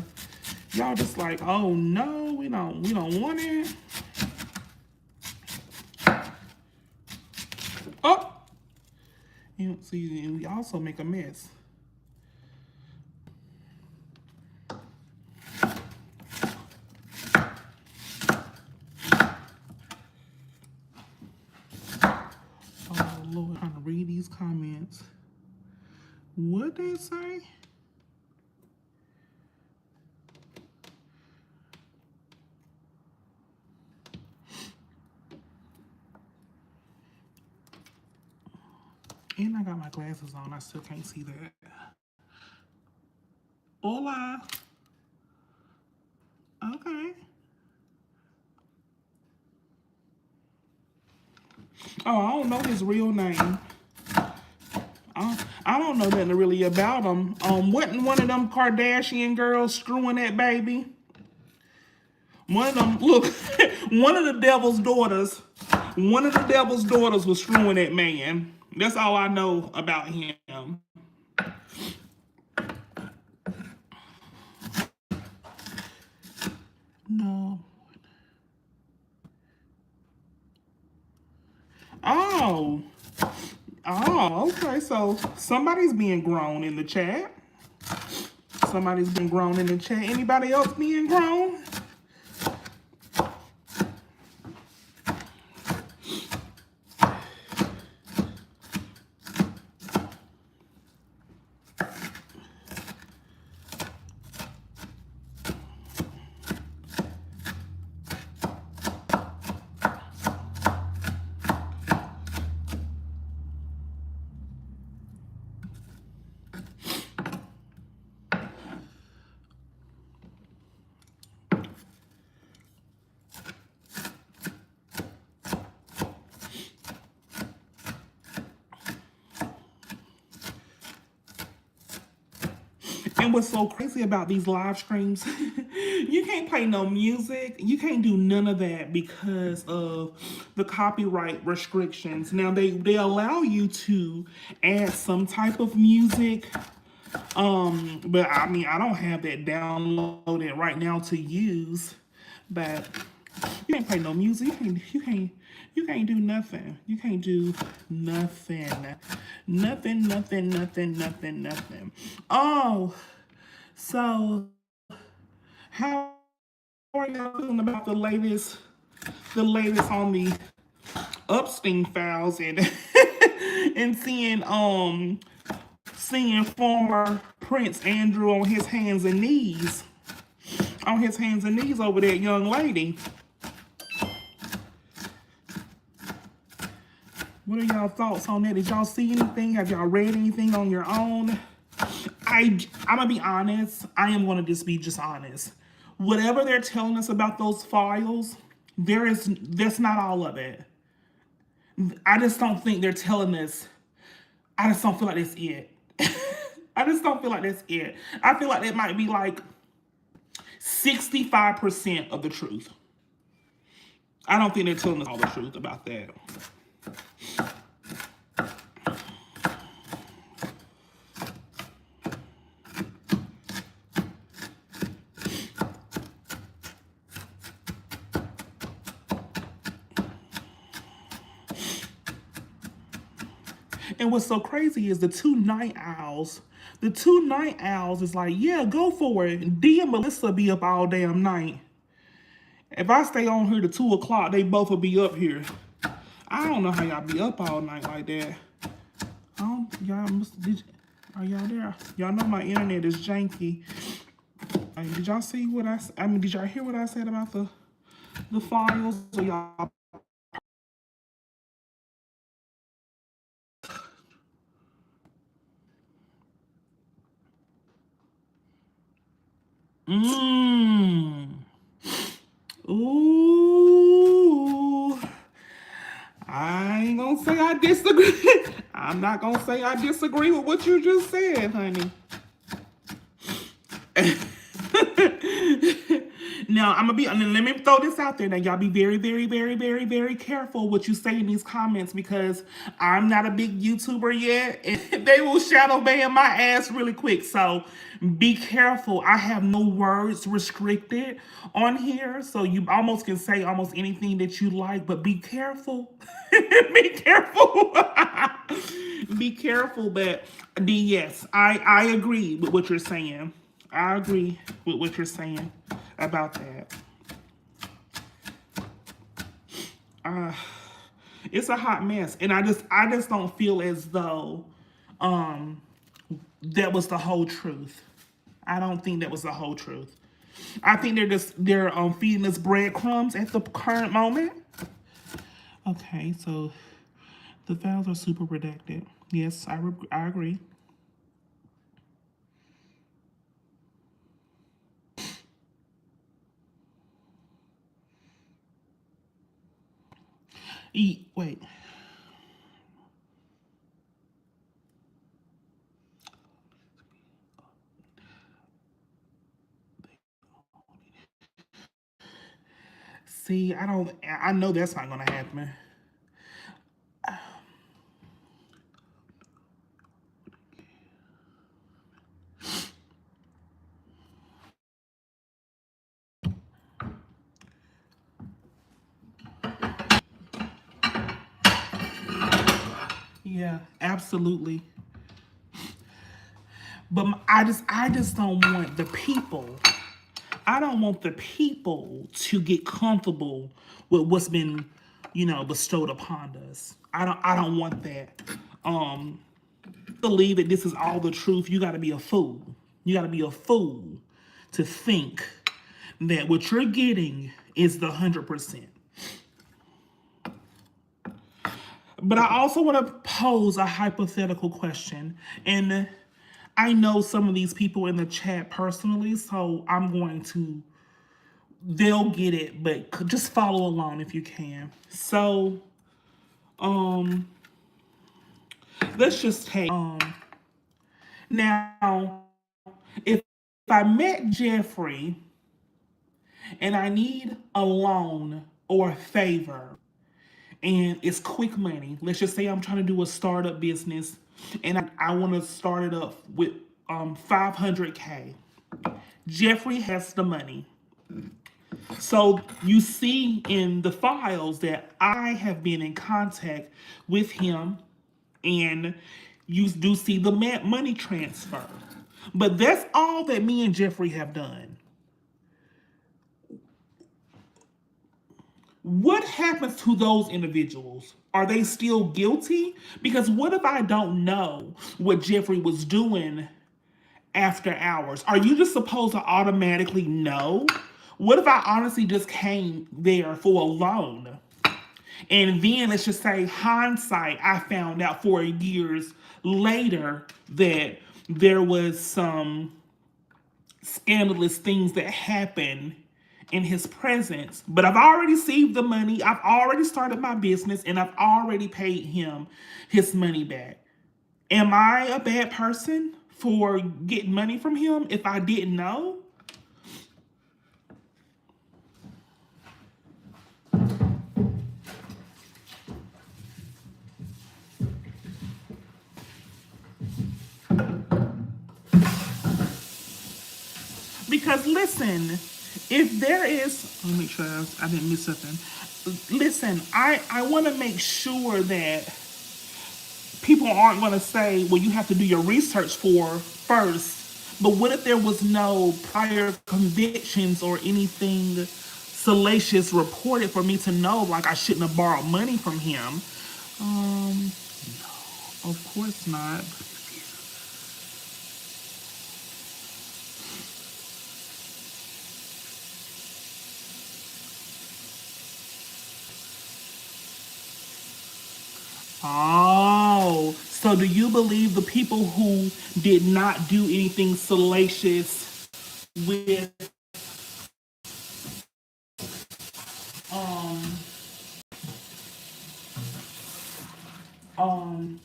y'all just like, oh no, we don't want it. Oh, And see, and we also make a mess. Oh Lord, I'm trying to read these comments. What they say? And I got my glasses on. I still can't see that. Hola. Okay. Oh, I don't know his real name. I don't know nothing really about him. Wasn't one of them Kardashian girls screwing that baby? One of them, look, one of the devil's daughters was screwing that man. That's all I know about him. No. Oh. Oh, okay. So somebody's being grown in the chat. Somebody's been grown in the chat. Anybody else being grown? And what's so crazy about these live streams, you can't play no music. You can't do none of that because of the copyright restrictions. Now, they allow you to add some type of music. But I mean, I don't have that downloaded right now to use. But you can't play no music. You can't do nothing. You can't do nothing. Nothing. Oh, so how are y'all feeling about the latest on the Epstein files and and seeing former Prince Andrew on his hands and knees over that young lady? What are y'all thoughts on that? Did y'all see anything? Have y'all read anything on your own? I'm gonna be honest. I am gonna just be honest. Whatever they're telling us about those files, that's not all of it. I just don't think they're telling us. I just don't feel like that's it. I just don't feel like that's it. I feel like it might be like 65% of the truth. I don't think they're telling us all the truth about that. And what's so crazy is the two night owls is like, yeah, go for it. Dee and Melissa be up all damn night. If I stay on here to 2 o'clock, they both will be up here. I don't know how y'all be up all night like that. Are y'all there? Y'all know my internet is janky. Did y'all see what did y'all hear what I said about the files? So y'all. Ooh. I ain't gonna say I disagree. I'm not gonna say I disagree with what you just said, honey. Now I'm gonna be. Let me throw this out there. Now y'all be very, very, very, very, very careful what you say in these comments because I'm not a big YouTuber yet, and they will shadow ban my ass really quick. So be careful. I have no words restricted on here, so you almost can say almost anything that you like, but be careful. Be careful. Be careful. But yes, I agree with what you're saying. I agree with what you're saying about that. Uh, it's a hot mess, and I just don't feel as though um that was the whole truth. I don't think that was the whole truth. I think they're feeding us breadcrumbs at the current moment. Okay, so the files are super redacted. Yes, I agree. Wait. See, I know that's not gonna happen. Yeah, absolutely. But I just don't want the people. I don't want the people to get comfortable with what's been, bestowed upon us. I don't want that. Um, believe that this is all the truth. You got to be a fool. You got to be a fool to think that what you're getting is the 100%. But I also want to pose a hypothetical question. And I know some of these people in the chat personally, so they'll get it, but just follow along if you can. So, um, let's just take, now, if I met Jeffrey and I need a loan or a favor, and it's quick money. Let's just say I'm trying to do a startup business and I want to start it up with 500K. Jeffrey has the money. So you see in the files that I have been in contact with him, and you do see the money transfer. But that's all that me and Jeffrey have done. What happens to those individuals? Are they still guilty? Because what if I don't know what Jeffrey was doing after hours? Are you just supposed to automatically know? What if I honestly just came there for a loan? And then let's just say hindsight, I found out 4 years later that there was some scandalous things that happened in his presence. But I've already received the money. I've already started my business and I've already paid him his money back. Am I a bad person for getting money from him if I didn't know? Because listen, if there is, let me make sure I didn't miss something. Listen, I want to make sure that people aren't going to say, well, you have to do your research for first. But what if there was no prior convictions or anything salacious reported for me to know, like I shouldn't have borrowed money from him? No, of course not. Oh, so do you believe the people who did not do anything salacious with um um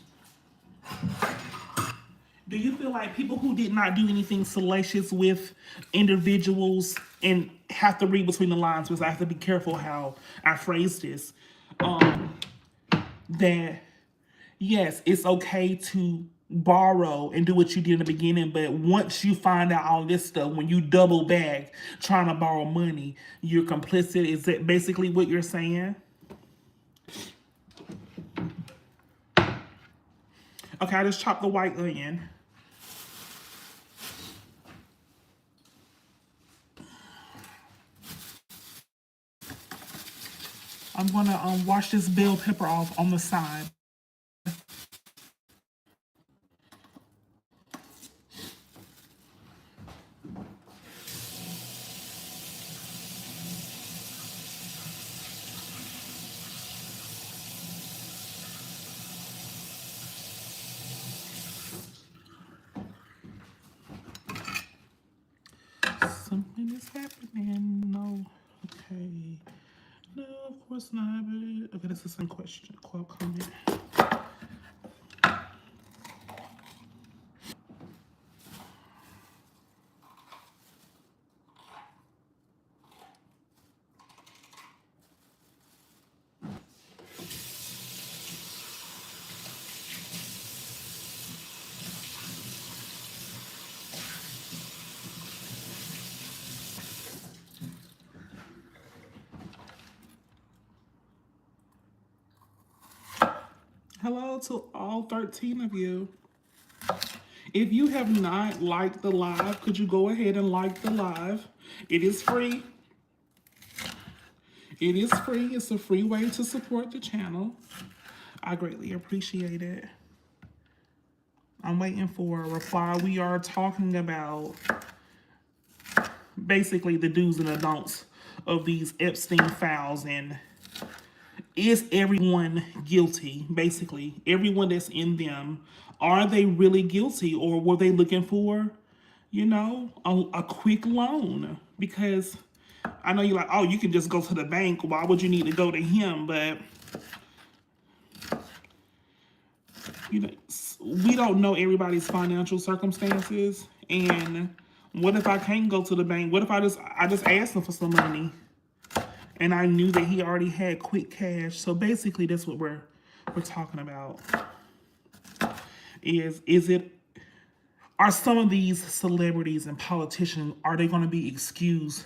Do you feel like people who did not do anything salacious with individuals, and have to read between the lines because I have to be careful how I phrase this, that yes, it's okay to borrow and do what you did in the beginning, but once you find out all this stuff, when you double back trying to borrow money, you're complicit? Is that basically what you're saying? Okay, I just chopped the white onion. I'm gonna wash this bell pepper off on the side. Something is happening. No. Okay. No, of course not. But okay, this is some question. Comment. Hello to all 13 of you. If you have not liked the live, could you go ahead and like the live? It is free. It is free. It's a free way to support the channel. I greatly appreciate it. I'm waiting for a reply. We are talking about basically the do's and the don'ts of these Epstein files, and is everyone guilty? Basically, everyone that's in them, are they really guilty, or were they looking for, a quick loan? Because I know you're like, oh, you can just go to the bank. Why would you need to go to him? But we don't know everybody's financial circumstances. And what if I can't go to the bank? What if I just asked him for some money, and I knew that he already had quick cash? So basically, that's what we're talking about. Are some of these celebrities and politicians, are they going to be excused?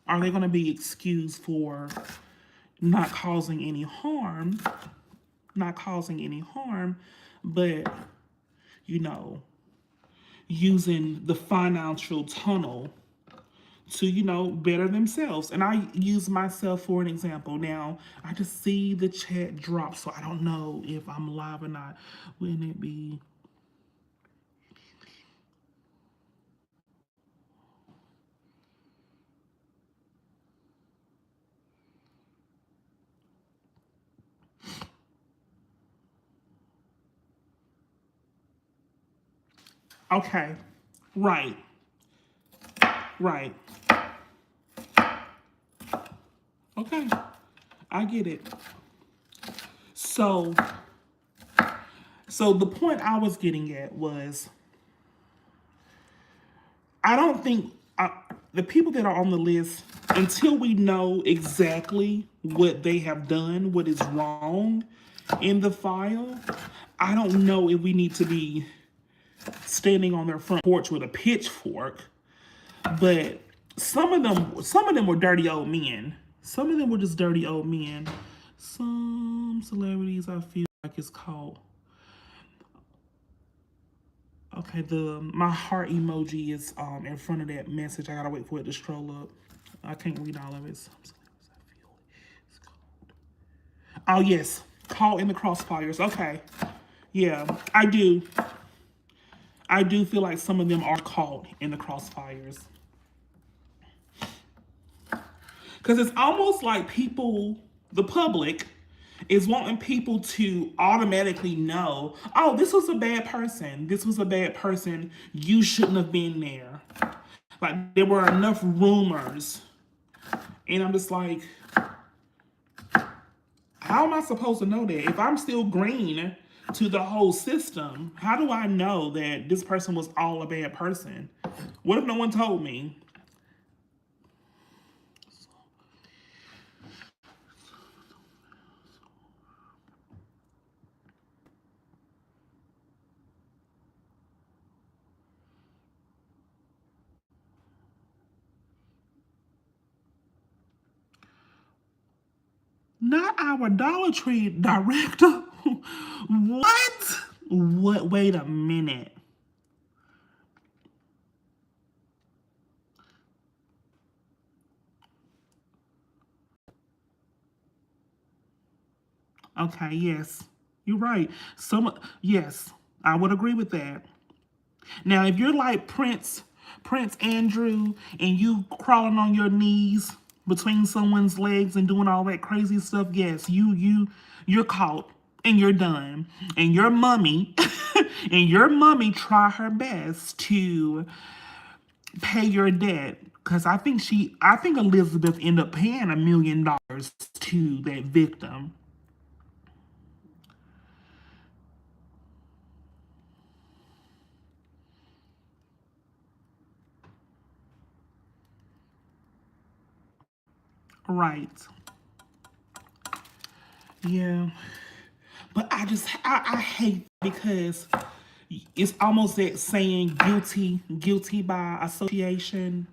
Are they going to be excused for not causing any harm? Not causing any harm, but using the financial tunnel to, better themselves. And I use myself for an example. Now, I just see the chat drop, so I don't know if I'm live or not. Wouldn't it be? Okay. Right. Right. Okay. I get it. So the point I was getting at was, I don't think the people that are on the list, until we know exactly what they have done, what is wrong in the file, I don't know if we need to be standing on their front porch with a pitchfork. But some of them were dirty old men. Some of them were just dirty old men. Some celebrities, I feel like it's called. Okay, my heart emoji is in front of that message. I gotta wait for it to scroll up. I can't read all of it. Some celebrities, I feel it's called. Oh yes, caught in the crossfires. Okay, yeah, I do. I do feel like some of them are caught in the crossfires. Because it's almost like people, the public, is wanting people to automatically know, oh, this was a bad person. This was a bad person. You shouldn't have been there. Like, there were enough rumors. And I'm just like, how am I supposed to know that? If I'm still green, to the whole system. How do I know that this person was all a bad person? What if no one told me? Not our Dollar Tree director. What? What? Wait a minute. Okay, yes. You're right. Yes, I would agree with that. Now, if you're like Prince Andrew, and you crawling on your knees between someone's legs and doing all that crazy stuff, yes, you're caught and you're done. And your mummy, and your mummy try her best to pay your debt. Cause I think Elizabeth ended up paying $1 million to that victim. Right. Yeah. But I hate because it's almost that saying guilty by association,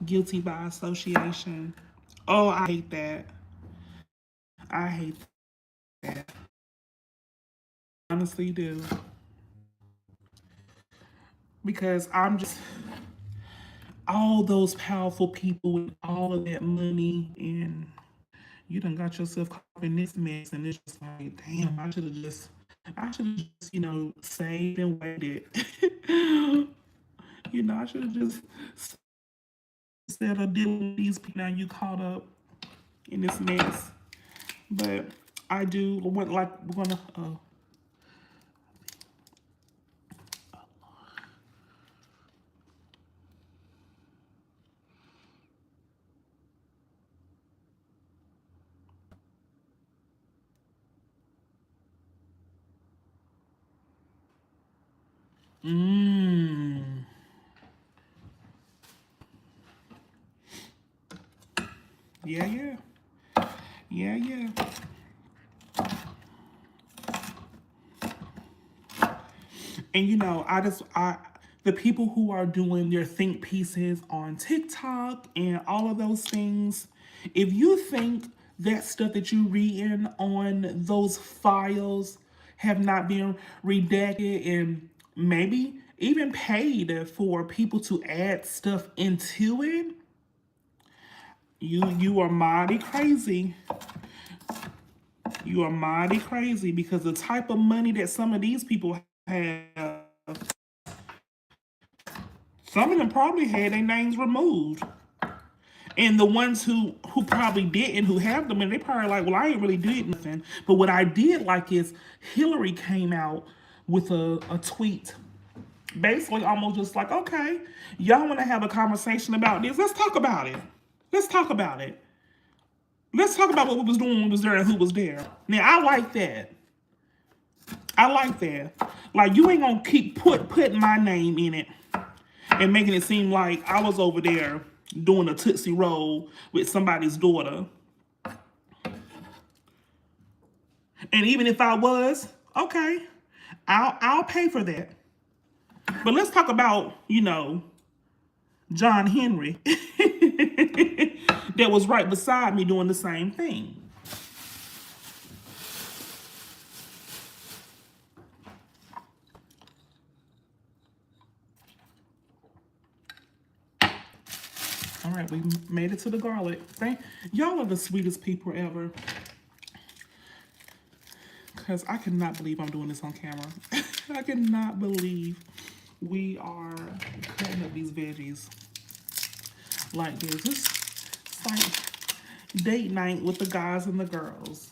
guilty by association. Oh, I hate that. I hate that. Honestly do. Because I'm just all those powerful people with all of that money, and you done got yourself caught in this mess, and it's just like, damn, I should have just, saved and waited. I should have just instead of dealing with these people. Now you caught up in this mess. But I do want, like, we're gonna mm, yeah, yeah. Yeah, yeah. And the people who are doing their think pieces on TikTok and all of those things, if you think that stuff that you read in on those files have not been redacted and maybe even paid for people to add stuff into it, you are mighty crazy. You are mighty crazy because the type of money that some of these people have, some of them probably had their names removed. And the ones who probably didn't, who have them, and they probably like, well, I ain't really did nothing. But what I did like is Hillary came out with a tweet, basically almost just like, okay, y'all want to have a conversation about this? Let's talk about it. Let's talk about it. Let's talk about what we was doing when we was there and who was there. Now I like that. I like that. Like, you ain't gonna keep putting my name in it and making it seem like I was over there doing a Tootsie Roll with somebody's daughter. And even if I was, okay, I'll pay for that. But let's talk about, John Henry that was right beside me doing the same thing. All right, we made it to the garlic. Y'all are the sweetest people ever. Because I cannot believe I'm doing this on camera. I cannot believe we are cutting up these veggies like this. It's like date night with the guys and the girls.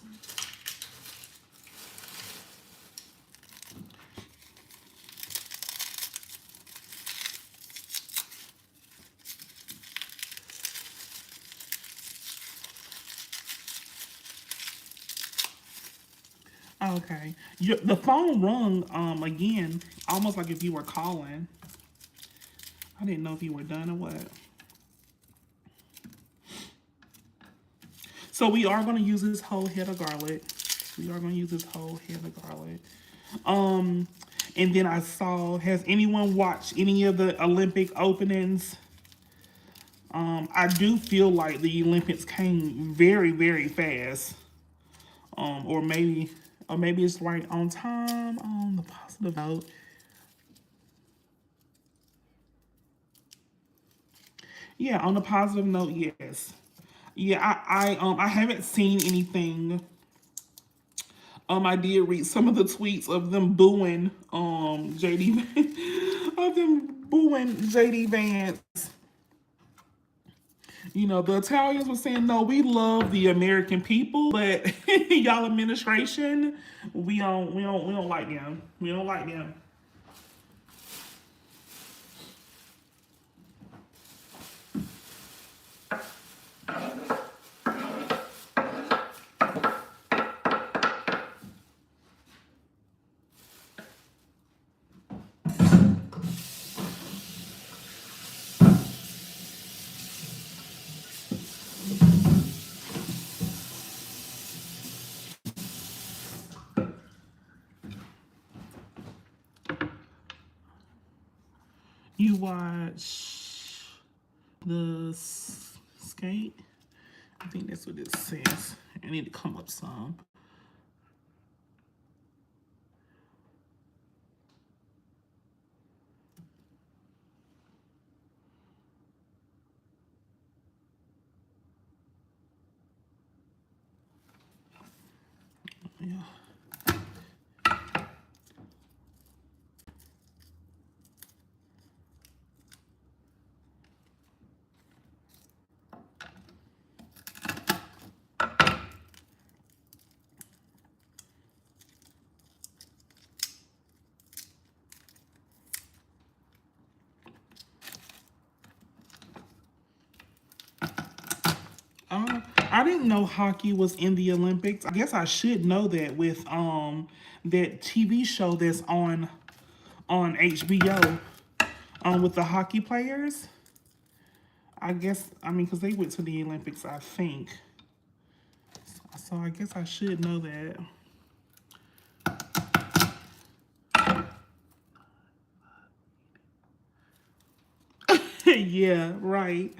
Okay. The phone rung again, almost like if you were calling. I didn't know if you were done or what. So we are going to use this whole head of garlic. We are going to use this whole head of garlic. Um, and then I saw, has anyone watched any of the Olympic openings? I do feel like the Olympics came very, very fast. Or maybe it's right on time. On the positive note, yeah. On the positive note, yes. Yeah, I haven't seen anything. I did read some of the tweets of them booing JD of them booing JD Vance. You know, the Italians were saying, no, we love the American people, but y'all administration, we don't like them. We don't like them. You watch the skate? I think that's what it says. I need to come up some. Yeah. I didn't know hockey was in the Olympics. I guess I should know that with that TV show that's on HBO with the hockey players. I guess I mean because they went to the Olympics, I think. So I guess I should know that. Yeah, right.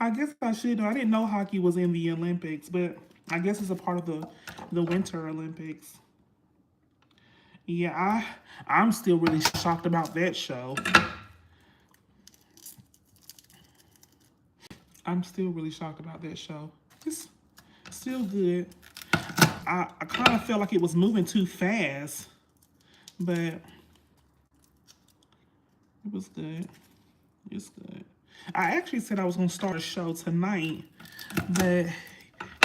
I guess I should know. I didn't know hockey was in the Olympics, but I guess it's a part of the Winter Olympics. Yeah, I'm still really shocked about that show. I'm still really shocked about that show. It's still good. I kind of felt like it was moving too fast, but it was good. It's good. I actually said I was gonna start a show tonight, but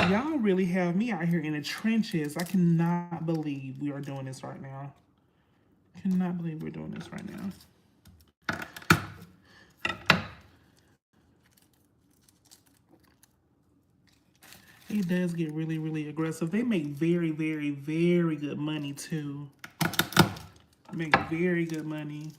y'all really have me out here in the trenches. I cannot believe we are doing this right now. Cannot believe we're doing this right now. It does get really, really aggressive. They make very, very, very good money too. Make very good money.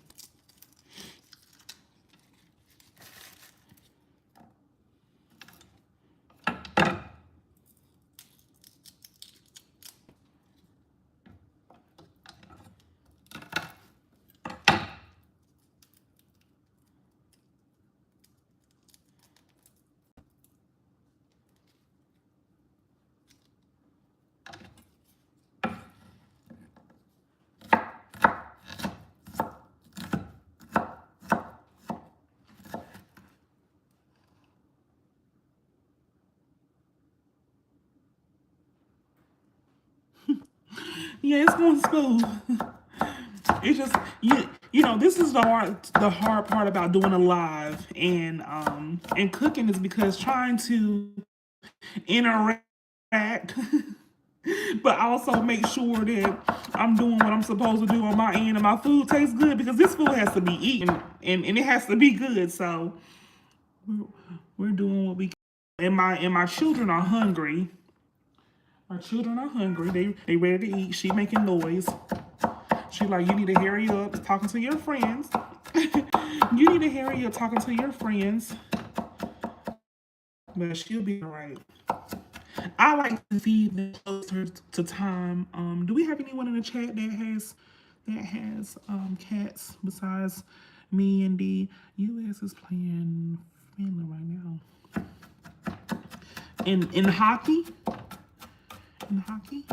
Yeah, it's going smooth. It's just you know this is the hard part about doing a live and cooking is because trying to interact but also make sure that I'm doing what I'm supposed to do on my end and my food tastes good because this food has to be eaten and it has to be good. So we're doing what we can. And my children are hungry. Our children are hungry. They ready to eat. She making noise. She like, you need to hurry up talking to your friends. You need to hurry up talking to your friends. But she'll be all right. I like to feed them closer to time. Do we have anyone in the chat that has cats besides me and D? US is playing Finland right now. In hockey? In hockey?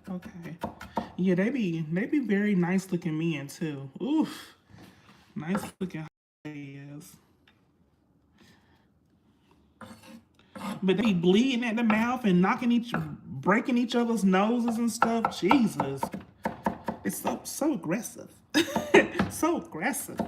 Okay. Yeah, they be very nice looking men too. Oof. Nice looking is. But they be bleeding at the mouth and breaking each other's noses and stuff. Jesus. It's so aggressive. So aggressive.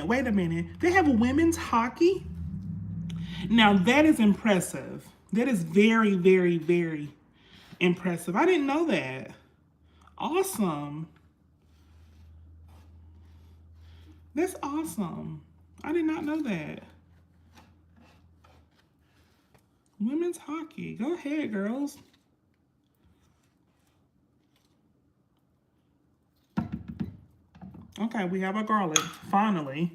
Wait a minute. They have women's hockey? Now that is impressive. That is very, very, very impressive. I didn't know that. Awesome. That's awesome. I did not know that. Women's hockey. Go ahead, girls. Okay, we have our garlic, finally.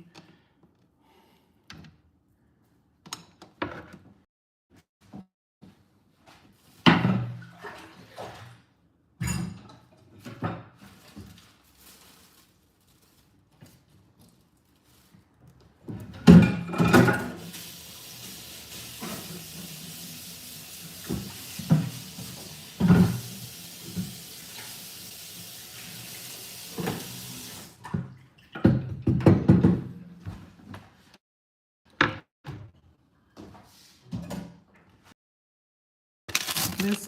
Let's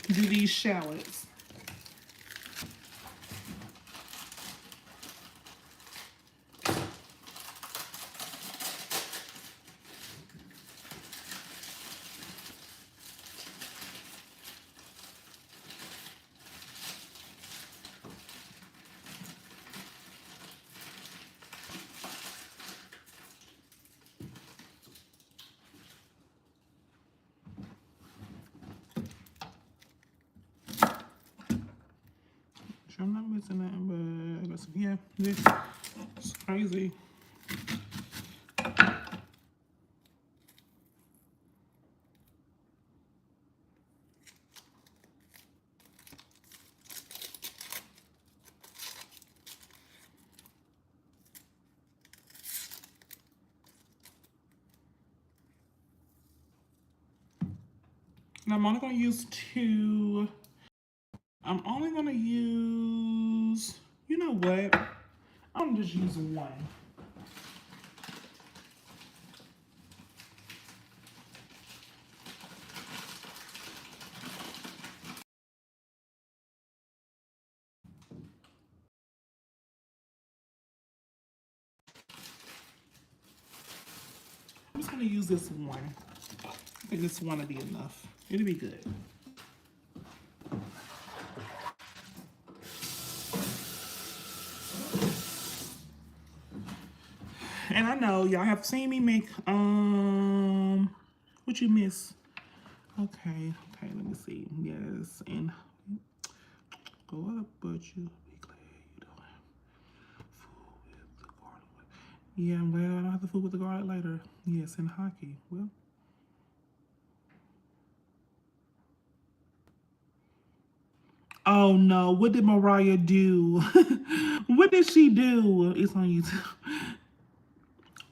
do these shallots. I'm not missing nothing, but yeah, this is crazy. And I'm only gonna use two. I'm only gonna use, you know what? I'm just using one. I'm just gonna use this one. I think this one will be enough. It'll be good. And I know y'all have seen me make what you miss? Okay, let me see. Yes, and go up, but you be glad you don't have food with the garlic. Yeah, I'm glad I don't have the food with the garlic later. Yes, in hockey. Well, Oh no, what did Mariah do? What did she do? It's on YouTube.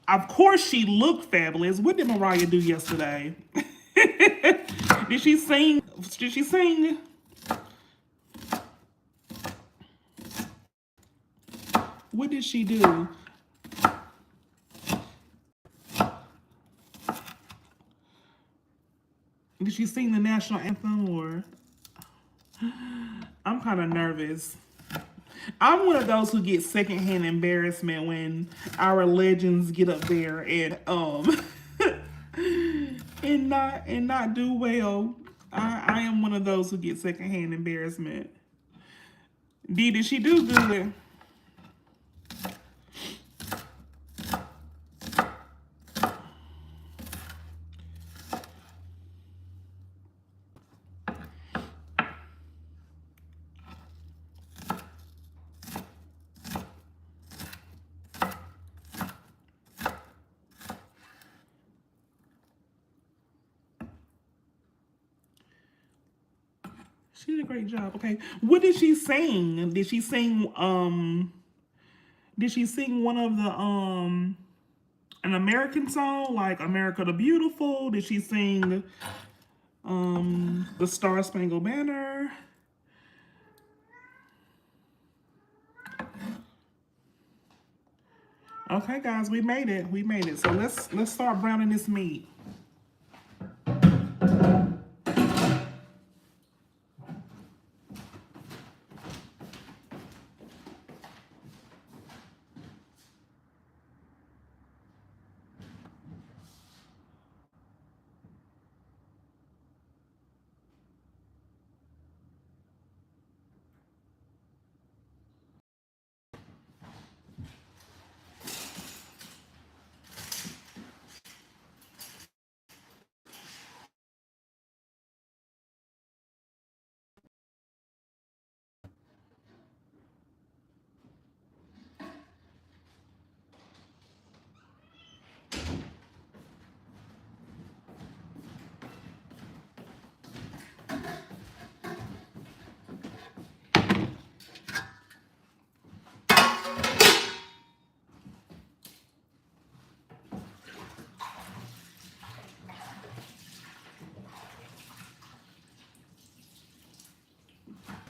Of course she looked fabulous. What did Mariah do yesterday? Did she sing? Did she sing? What did she do? Did she sing the national anthem or? I'm kind of nervous. I'm one of those who get secondhand embarrassment when our legends get up there and and not do well. I am one of those who get secondhand embarrassment. Did she do good? She did a great job. Okay. What did she sing? Did she sing one of the an American song like America the Beautiful? Did she sing the Star Spangled Banner? Okay, guys, we made it. We made it. So let's start browning this meat.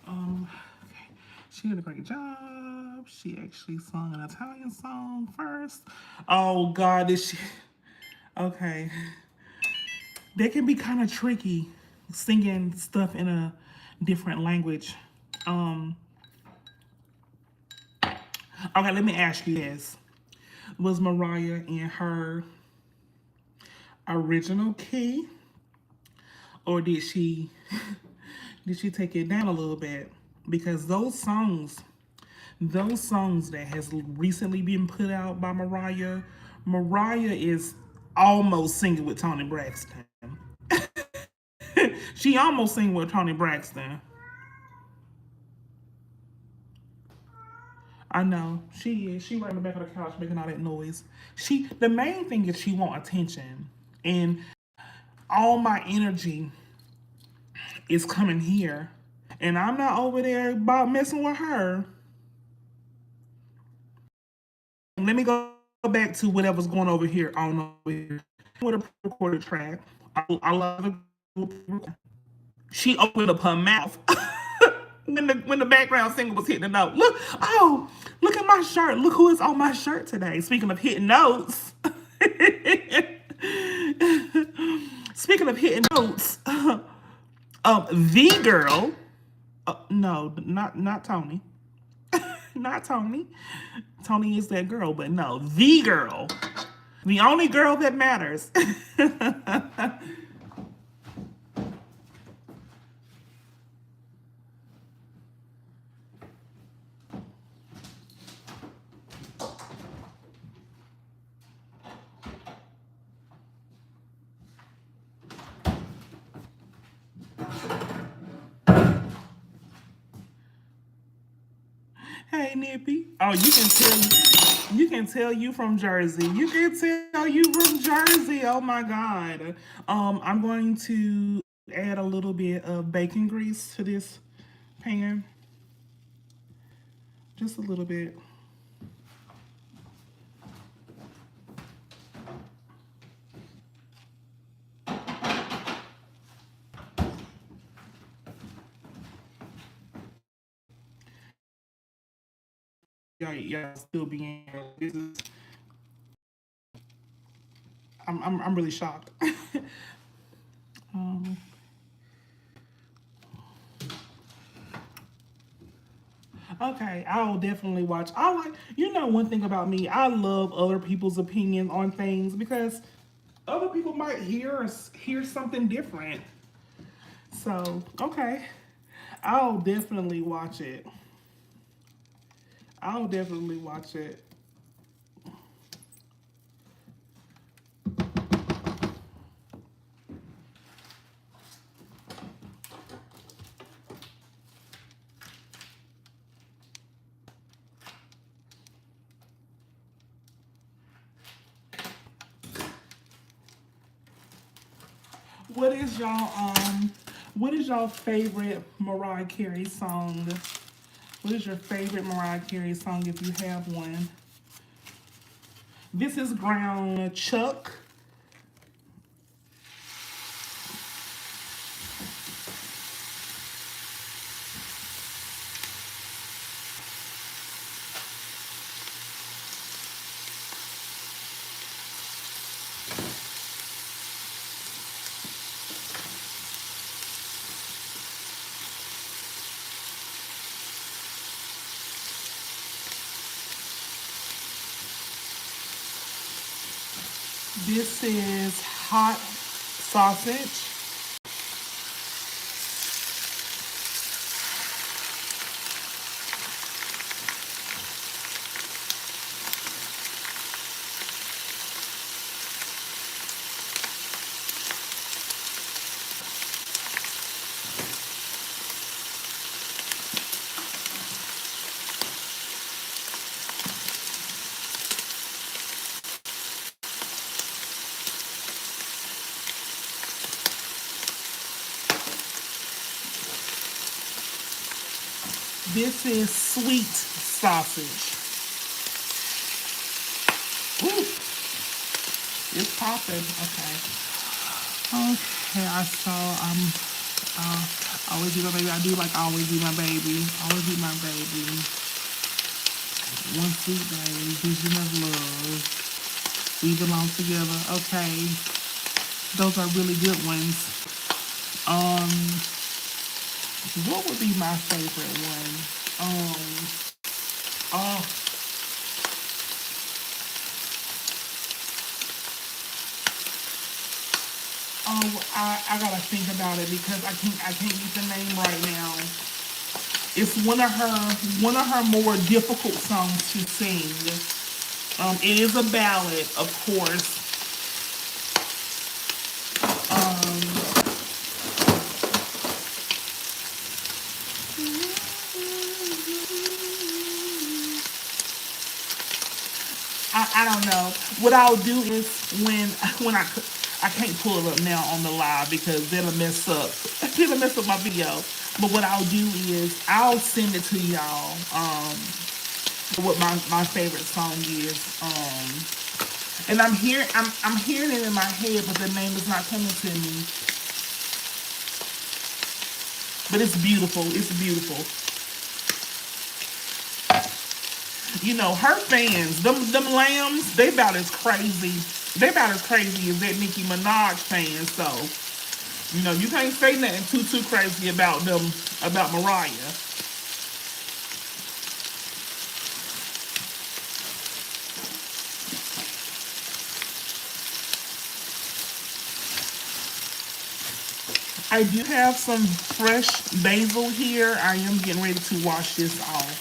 Okay. She did a great job. She actually sung an Italian song first. Oh God, is she? Okay, that can be kind of tricky, singing stuff in a different language. Um, okay, let me ask you this: was Mariah in her original key, or did she take it down a little bit? Because those songs that has recently been put out by Mariah is almost singing with Tony Braxton. She almost sing with Tony Braxton. I know she is. She right in the back of the couch making all that noise. The main thing is she want attention, and all my energy is coming here, and I'm not over there about messing with her. Let me go back to whatever's going over here on over here with a recorded track. I love it. She opened up her mouth when the background singer was hitting the note. Look at my shirt. Look who is on my shirt today. Speaking of hitting notes. Speaking of hitting notes, the girl. No, not Tony. Not Tony. Tony is that girl, but no, the girl. The only girl that matters. Hey, Nippy. Oh, you can tell you from Jersey. You can tell you from Jersey. Oh my God. I'm going to add a little bit of bacon grease to this pan. Just a little bit. Y'all still being here. This is, I'm really shocked. um, okay, I'll definitely watch. I like, one thing about me, I love other people's opinion on things because other people might hear something different. So, okay, I'll definitely watch it. I'll definitely watch it. What is y'all favorite Mariah Carey song? What is your favorite Mariah Carey song if you have one? This is Ground Chuck. This is hot sausage. This is sweet sausage. Ooh, it's popping. Okay. Okay, I saw always be my baby. I do like always be my baby. Always be my baby. One sweet baby, vision of love. We belong together. Okay. Those are really good ones. Um, what would be my favorite one? Oh, I gotta think about it because I can't get the name right now. It's one of her more difficult songs to sing. It is a ballad, of course. Um, I don't know. What I'll do is when I can't pull it up now on the live because that'll mess up it'll mess up my video. But what I'll do is I'll send it to y'all. What my favorite song is. And I'm hearing it in my head, but the name is not coming to me. But it's beautiful. It's beautiful. Her fans, them lambs, they about as crazy. They about as crazy as that Nicki Minaj fans. So, you can't say nothing too crazy about them, about Mariah. I do have some fresh basil here. I am getting ready to wash this off.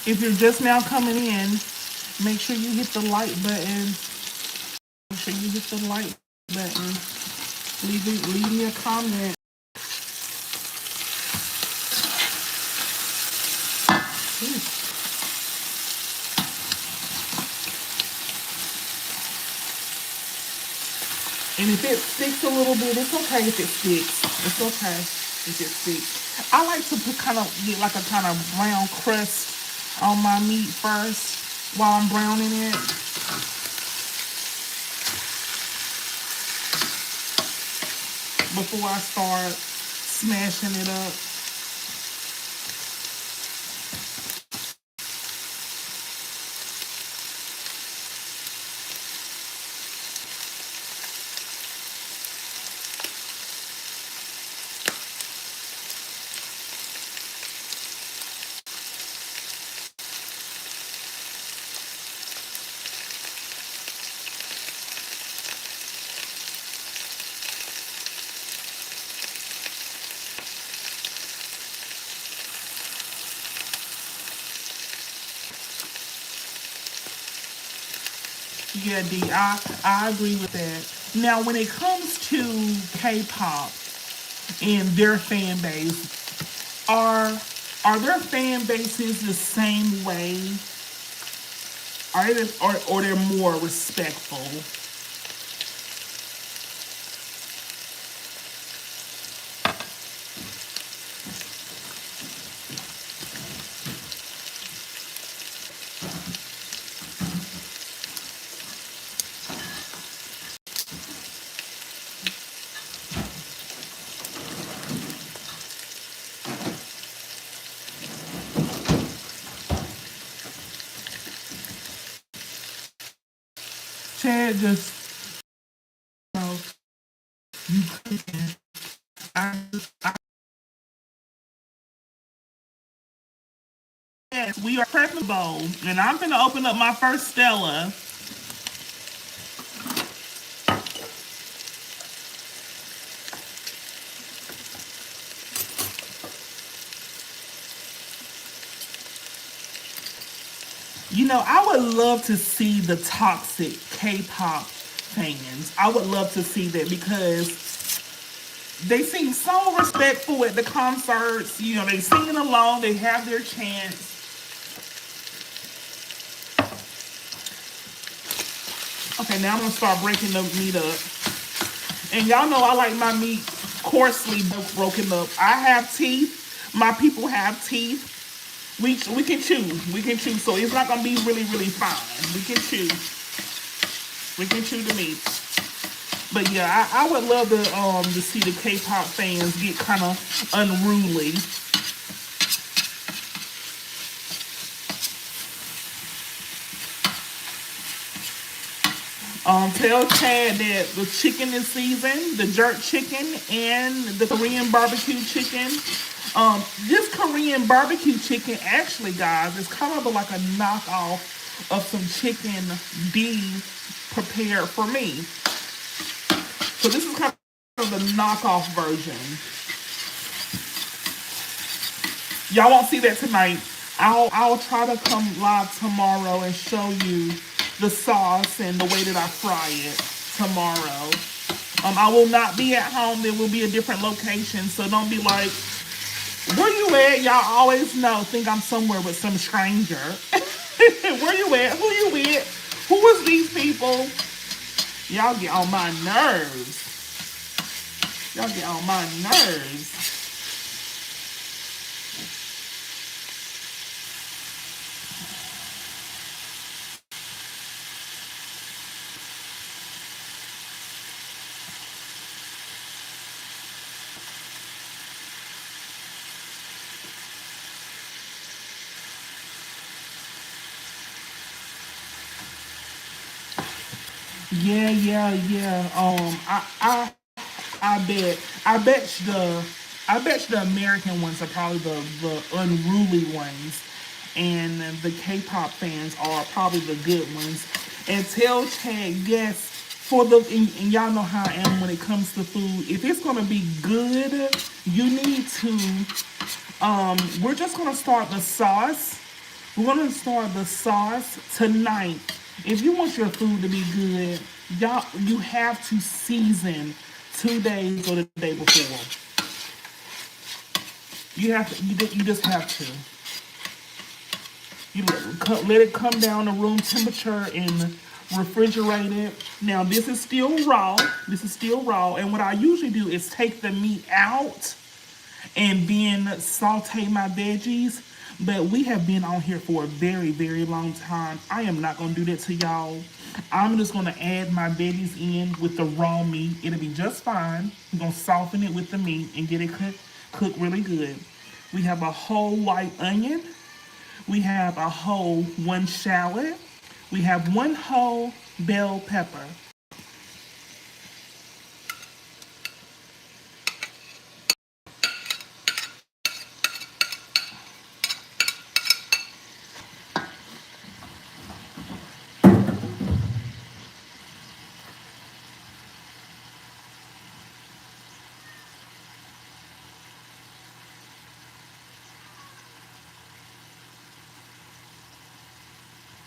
If you're just now coming in, Make sure you hit the like button. Make sure you hit the like button. Leave me a comment. And if it sticks a little bit, it's okay if it sticks. It's okay if it sticks. I like to put kind of get like a kind of brown crust on my meat first while I'm browning it. Before I start smashing it up. Yeah, D, I agree with that. Now, when it comes to K-pop and their fan base, are are their fan bases the same way? Are they, or they're more respectful? Chad just, you know, you cooking. I yes, we are prepping the bowl, and I'm gonna open up my first Stella. You know, I would love to see the toxic K-pop fans. I would love to see that because they seem so respectful at the concerts. You know, they singing along, they have their chants. Okay, now I'm gonna start breaking the meat up. And y'all know I like my meat coarsely broken up. I have teeth. My people have teeth. We can chew. We can chew. So it's not gonna be really fine. We can chew. We can chew the meat. But yeah, I would love to see the K-pop fans get kind of unruly. Tell Chad that the chicken is seasoned, the jerk chicken and the Korean barbecue chicken. This Korean barbecue chicken, actually, guys, is kind of like a knockoff of some chicken B prepared for me. So this is kind of the knockoff version. Y'all won't see that tonight. I'll try to come live tomorrow and show you the sauce and the way that I fry it tomorrow. I will not be at home. There will be a different location. So don't be like, where you at? Y'all always know, think I'm somewhere with some stranger. Where you at? Who you with? Who is these people? Y'all get on my nerves. Y'all get on my nerves. Yeah. I bet. I bet the American ones are probably the unruly ones, and the K-pop fans are probably the good ones. And tell Chad, yes, for the and y'all know how I am when it comes to food. If it's gonna be good, you need to. We're just gonna start the sauce We're gonna start the sauce tonight. If you want your food to be good, y'all, you have to season 2 days or the day before. You have to. You just have to. You let it come down to room temperature and refrigerate it. Now this is still raw. This is still raw. And what I usually do is take the meat out and then saute my veggies. But we have been on here for a very, very long time. I am not gonna do that to y'all. I'm just gonna add my veggies in with the raw meat. It'll be just fine. I'm gonna soften it with the meat and get it cooked really good. We have a whole white onion. We have a whole 1 shallot. We have 1 whole bell pepper.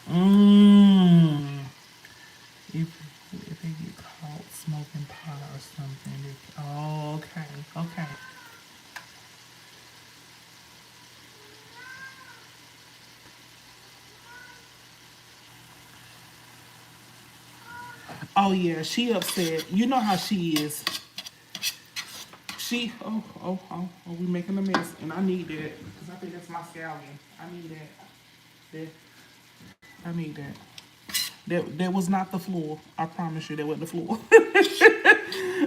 Mmm. If, if they get caught smoking pot or something, oh, okay, okay. Oh yeah, she upset. You know how she is. We making a mess, and I need that because I think that's my scallion. I need that. That I need that. That was not the floor. I promise you, that wasn't the floor.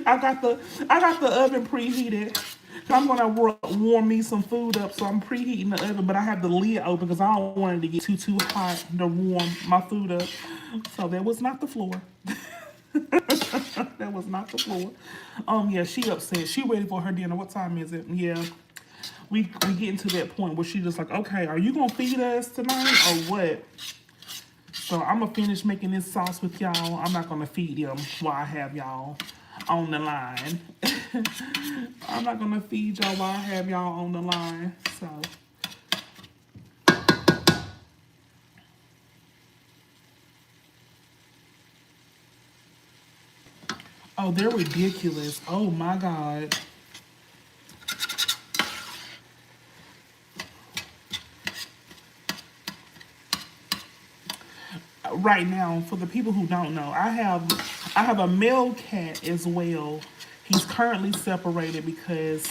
I got the oven preheated. I'm gonna warm me some food up, so I'm preheating the oven, but I have the lid open because I don't want it to get too hot to warm my food up. So that was not the floor. That was not the floor. Yeah, she upset. She ready for her dinner. What time is it? Yeah. We getting to that point where she just like, okay, are you gonna feed us tonight or what? So I'm gonna finish making this sauce with y'all. I'm not gonna feed them while I have y'all on the line. I'm not gonna feed y'all while I have y'all on the line. So oh, they're ridiculous. Oh my God. Right now, for the people who don't know, I have a male cat as well. He's currently separated because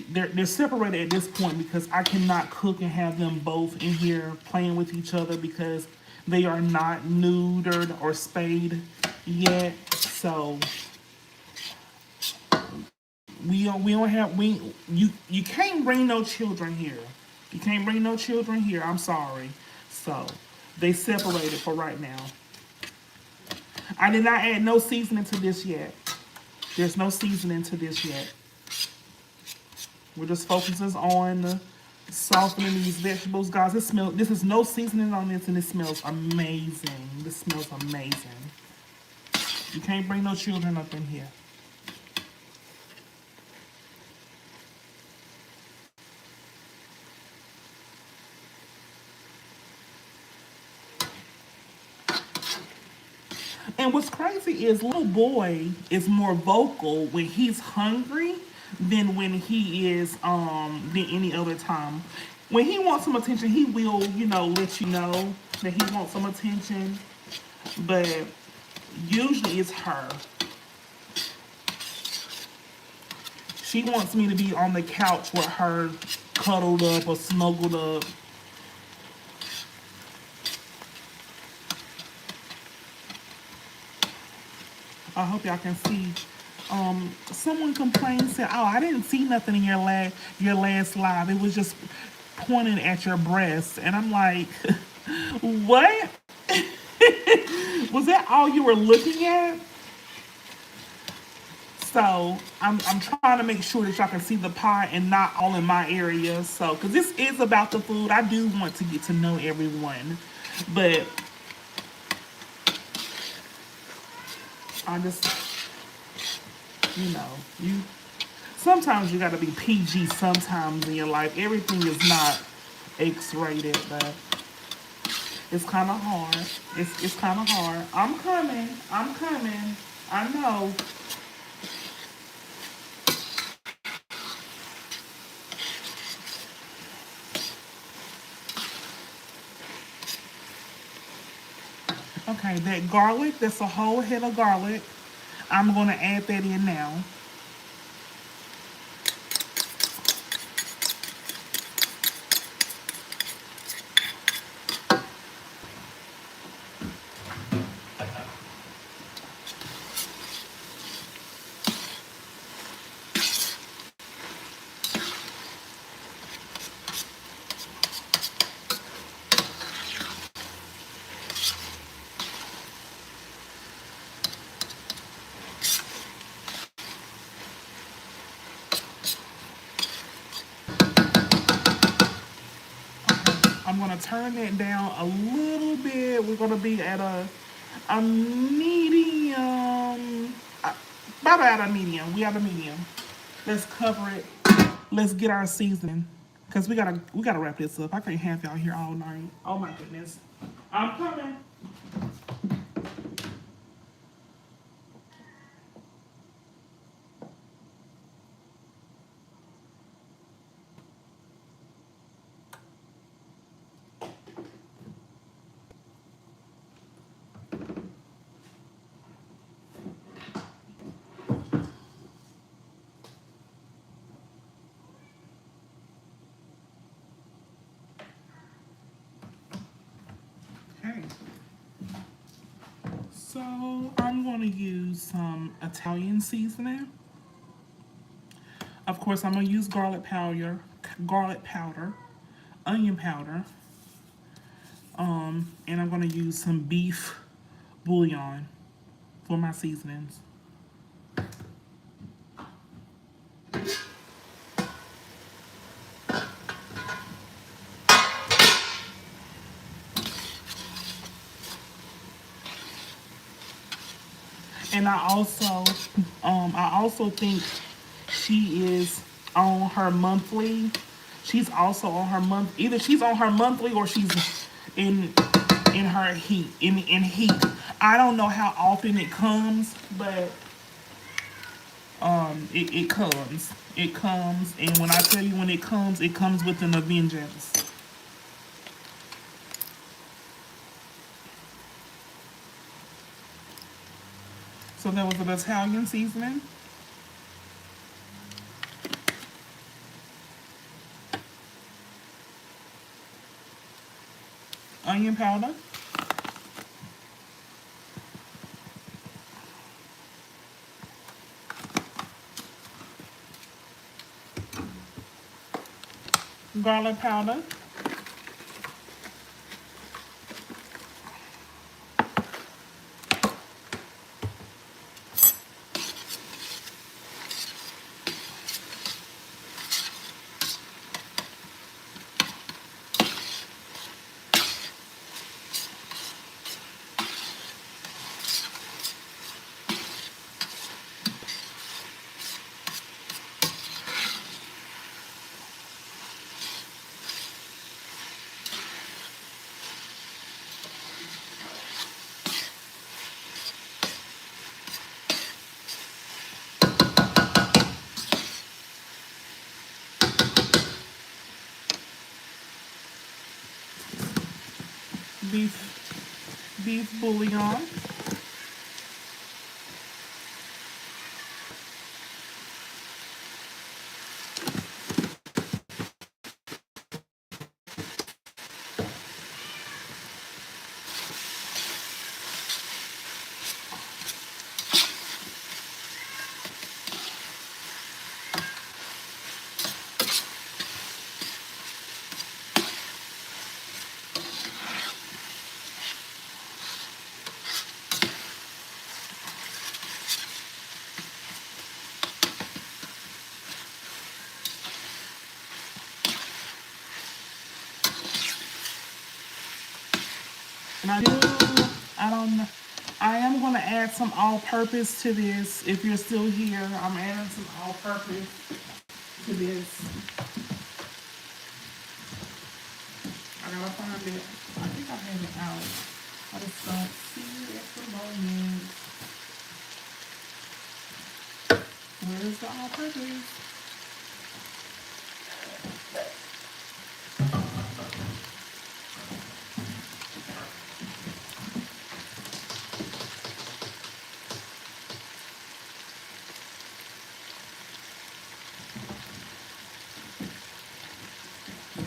they're separated at this point because I cannot cook and have them both in here playing with each other because they are not neutered or spayed yet. So we don't have we you can't bring no children here. You can't bring no children here. I'm sorry. So they separated for right now. I did not add no seasoning to this yet. There's no seasoning to this yet. We're just focusing on softening these vegetables, guys. This is no seasoning on this, and it smells amazing. This smells amazing. You can't bring no children up in here. And what's crazy is little boy is more vocal when he's hungry than when he is than any other time. When he wants some attention, he will, let you know that he wants some attention. But usually it's her. She wants me to be on the couch with her cuddled up or snuggled up. I hope y'all can see. Someone complained, said, "Oh, I didn't see nothing in your last live. It was just pointing at your breasts." And I'm like, "What? Was that all you were looking at?" So I'm trying to make sure that y'all can see the pie and not all in my area. So, because this is about the food, I do want to get to know everyone, but I just, you know, sometimes you got to be PG sometimes in your life. Everything is not X-rated, but it's kind of hard. It's kind of hard. I'm coming. I'm coming. I know. Okay, that garlic, that's a whole head of garlic. I'm going to add that in now. I'm going to turn that down a little bit. We're going to be at a medium, about at a medium. We have a medium. Let's cover it. Let's get our seasoning, cause we gotta wrap this up. I can't have y'all here all night. Oh my goodness, I'm coming. Okay. So I'm gonna use some Italian seasoning. Of course, I'm gonna use garlic powder, onion powder, and I'm gonna use some beef bouillon for my seasonings. And I also think she is on her monthly. She's also on her month. Either she's on her monthly or she's in in her heat in heat. I don't know how often it comes, but it comes. It comes, and when I tell you when it comes with an vengeance. So there was an Italian seasoning, onion powder, garlic powder, beef bouillon. And I don't know. I am going to add some all-purpose to this. If you're still here, I'm adding some all-purpose to this. gotta find it. I think I have it out. I just don't see it at the moment. Where's the all-purpose?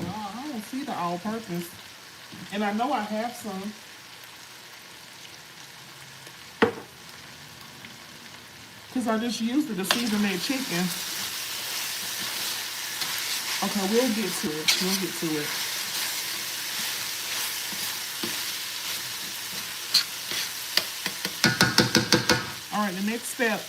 No, I don't see the all-purpose. And I know I have some. Because I just used it to season that chicken. Okay, we'll get to it. We'll get to it. All right, the next step.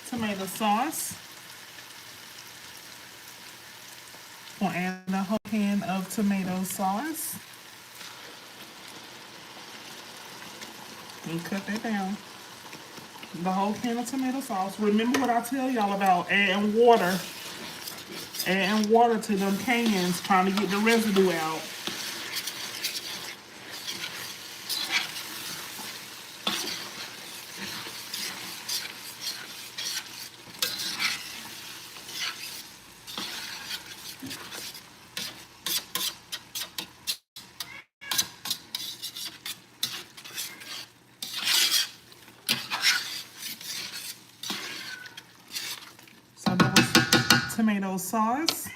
Tomato sauce. We'll add a whole can of tomato sauce. And cut that down. The whole can of tomato sauce. Remember what I tell y'all about adding water. Adding water to them cans, trying to get the residue out. So that was tomato sauce.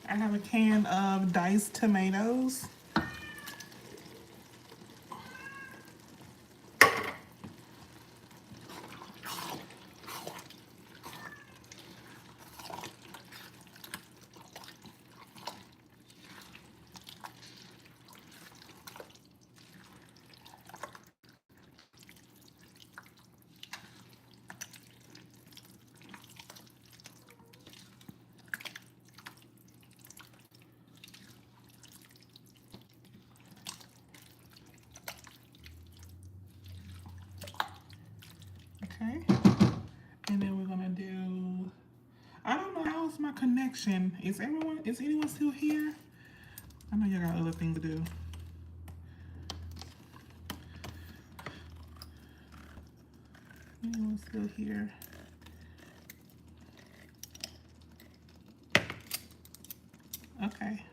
I have a can of diced tomatoes. Okay. And then we're gonna do, I don't know, how's my connection? Is anyone still here? I know y'all got other things to do. Anyone still here? Okay.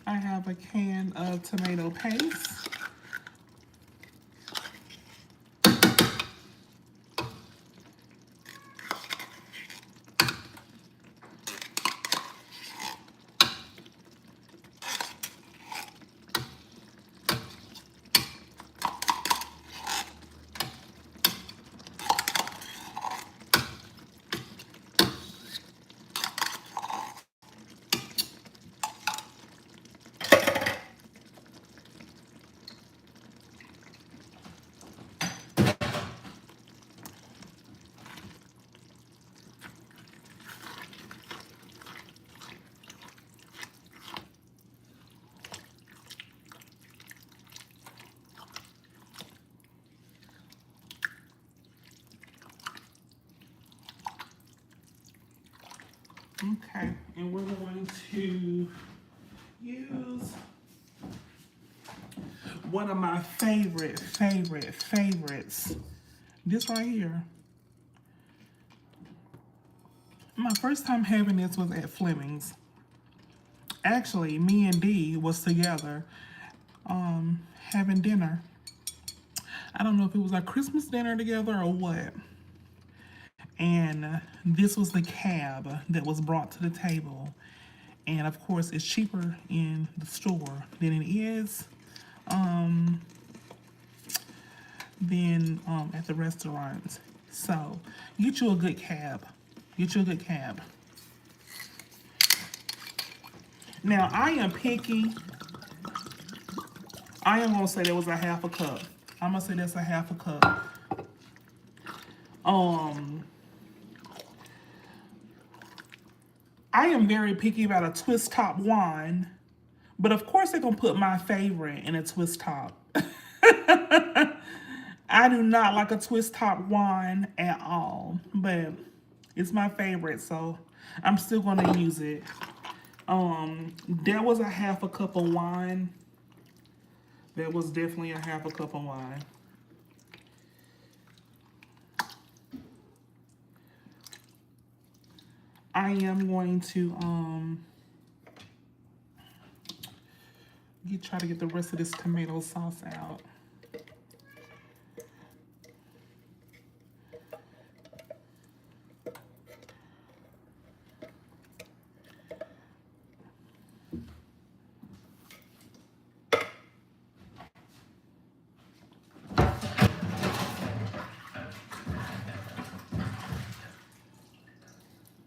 I have a can of tomato paste. Okay, and we're going to use one of my favorites. This right here. My first time having this was at Fleming's. Actually, me and Dee was together having dinner. I don't know if it was our Christmas dinner together or what. And this was the cab that was brought to the table. And of course, it's cheaper in the store than it is at the restaurants. So get you a good cab. Get you a good cab. Now I am picky. I am gonna say that was a half a cup. I'm gonna say that's a half a cup. I am very picky about a twist top wine, but of course they're gonna put my favorite in a twist top. I do not like a twist top wine at all, but it's my favorite, so I'm still gonna use it. That was a half a cup of wine. That was definitely a half a cup of wine. I am going to try to get the rest of this tomato sauce out.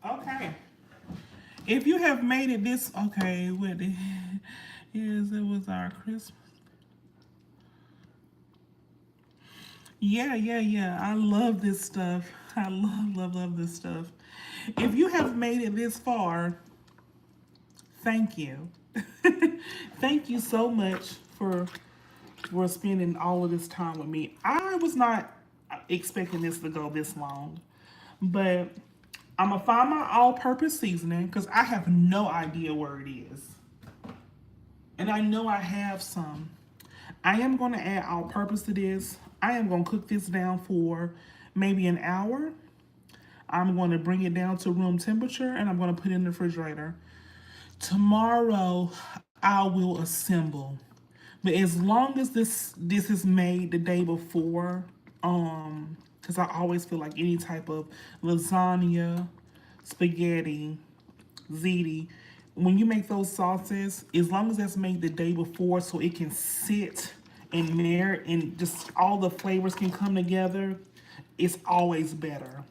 Okay. If you have made it this, okay, what it is, it was our Christmas. Yeah. I love this stuff. I love this stuff. If you have made it this far, thank you. Thank you so much for spending all of this time with me. I was not expecting this to go this long, but I'm gonna find my all-purpose seasoning because I have no idea where it is. And I know I have some. I am gonna add all-purpose to this. I am gonna cook this down for maybe an hour. I'm gonna bring it down to room temperature and I'm gonna put it in the refrigerator. Tomorrow, I will assemble. But as long as this is made the day before, because I always feel like any type of lasagna, spaghetti, ziti, when you make those sauces, as long as that's made the day before so it can sit in there and just all the flavors can come together, it's always better.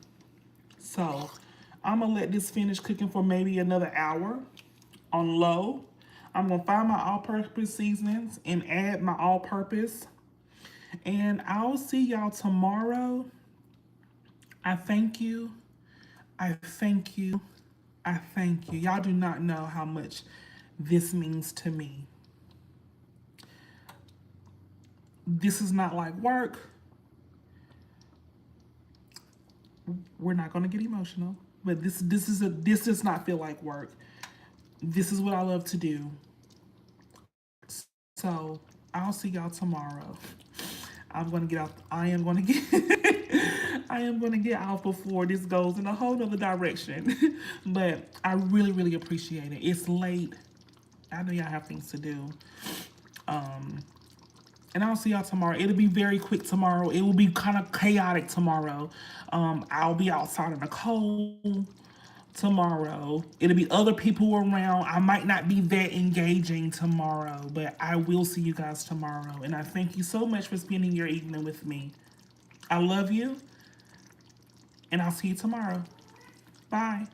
So I'm gonna let this finish cooking for maybe another hour on low. I'm gonna find my all-purpose seasonings and add my all-purpose. And I'll see y'all tomorrow. I thank you. I thank you. I thank you. Y'all do not know how much this means to me. This is not like work. We're not gonna get emotional, but this does not feel like work. This is what I love to do. So I'll see y'all tomorrow. I'm gonna get out. I am gonna get. I am gonna get out before this goes in a whole other direction. But I really appreciate it. It's late. I know y'all have things to do. And I'll see y'all tomorrow. It'll be very quick tomorrow. It will be kind of chaotic tomorrow. I'll be outside in the cold tomorrow. It'll be other people around. I might not be that engaging tomorrow, but I will see you guys tomorrow. And I thank you so much for spending your evening with me. I love you, and I'll see you tomorrow. Bye.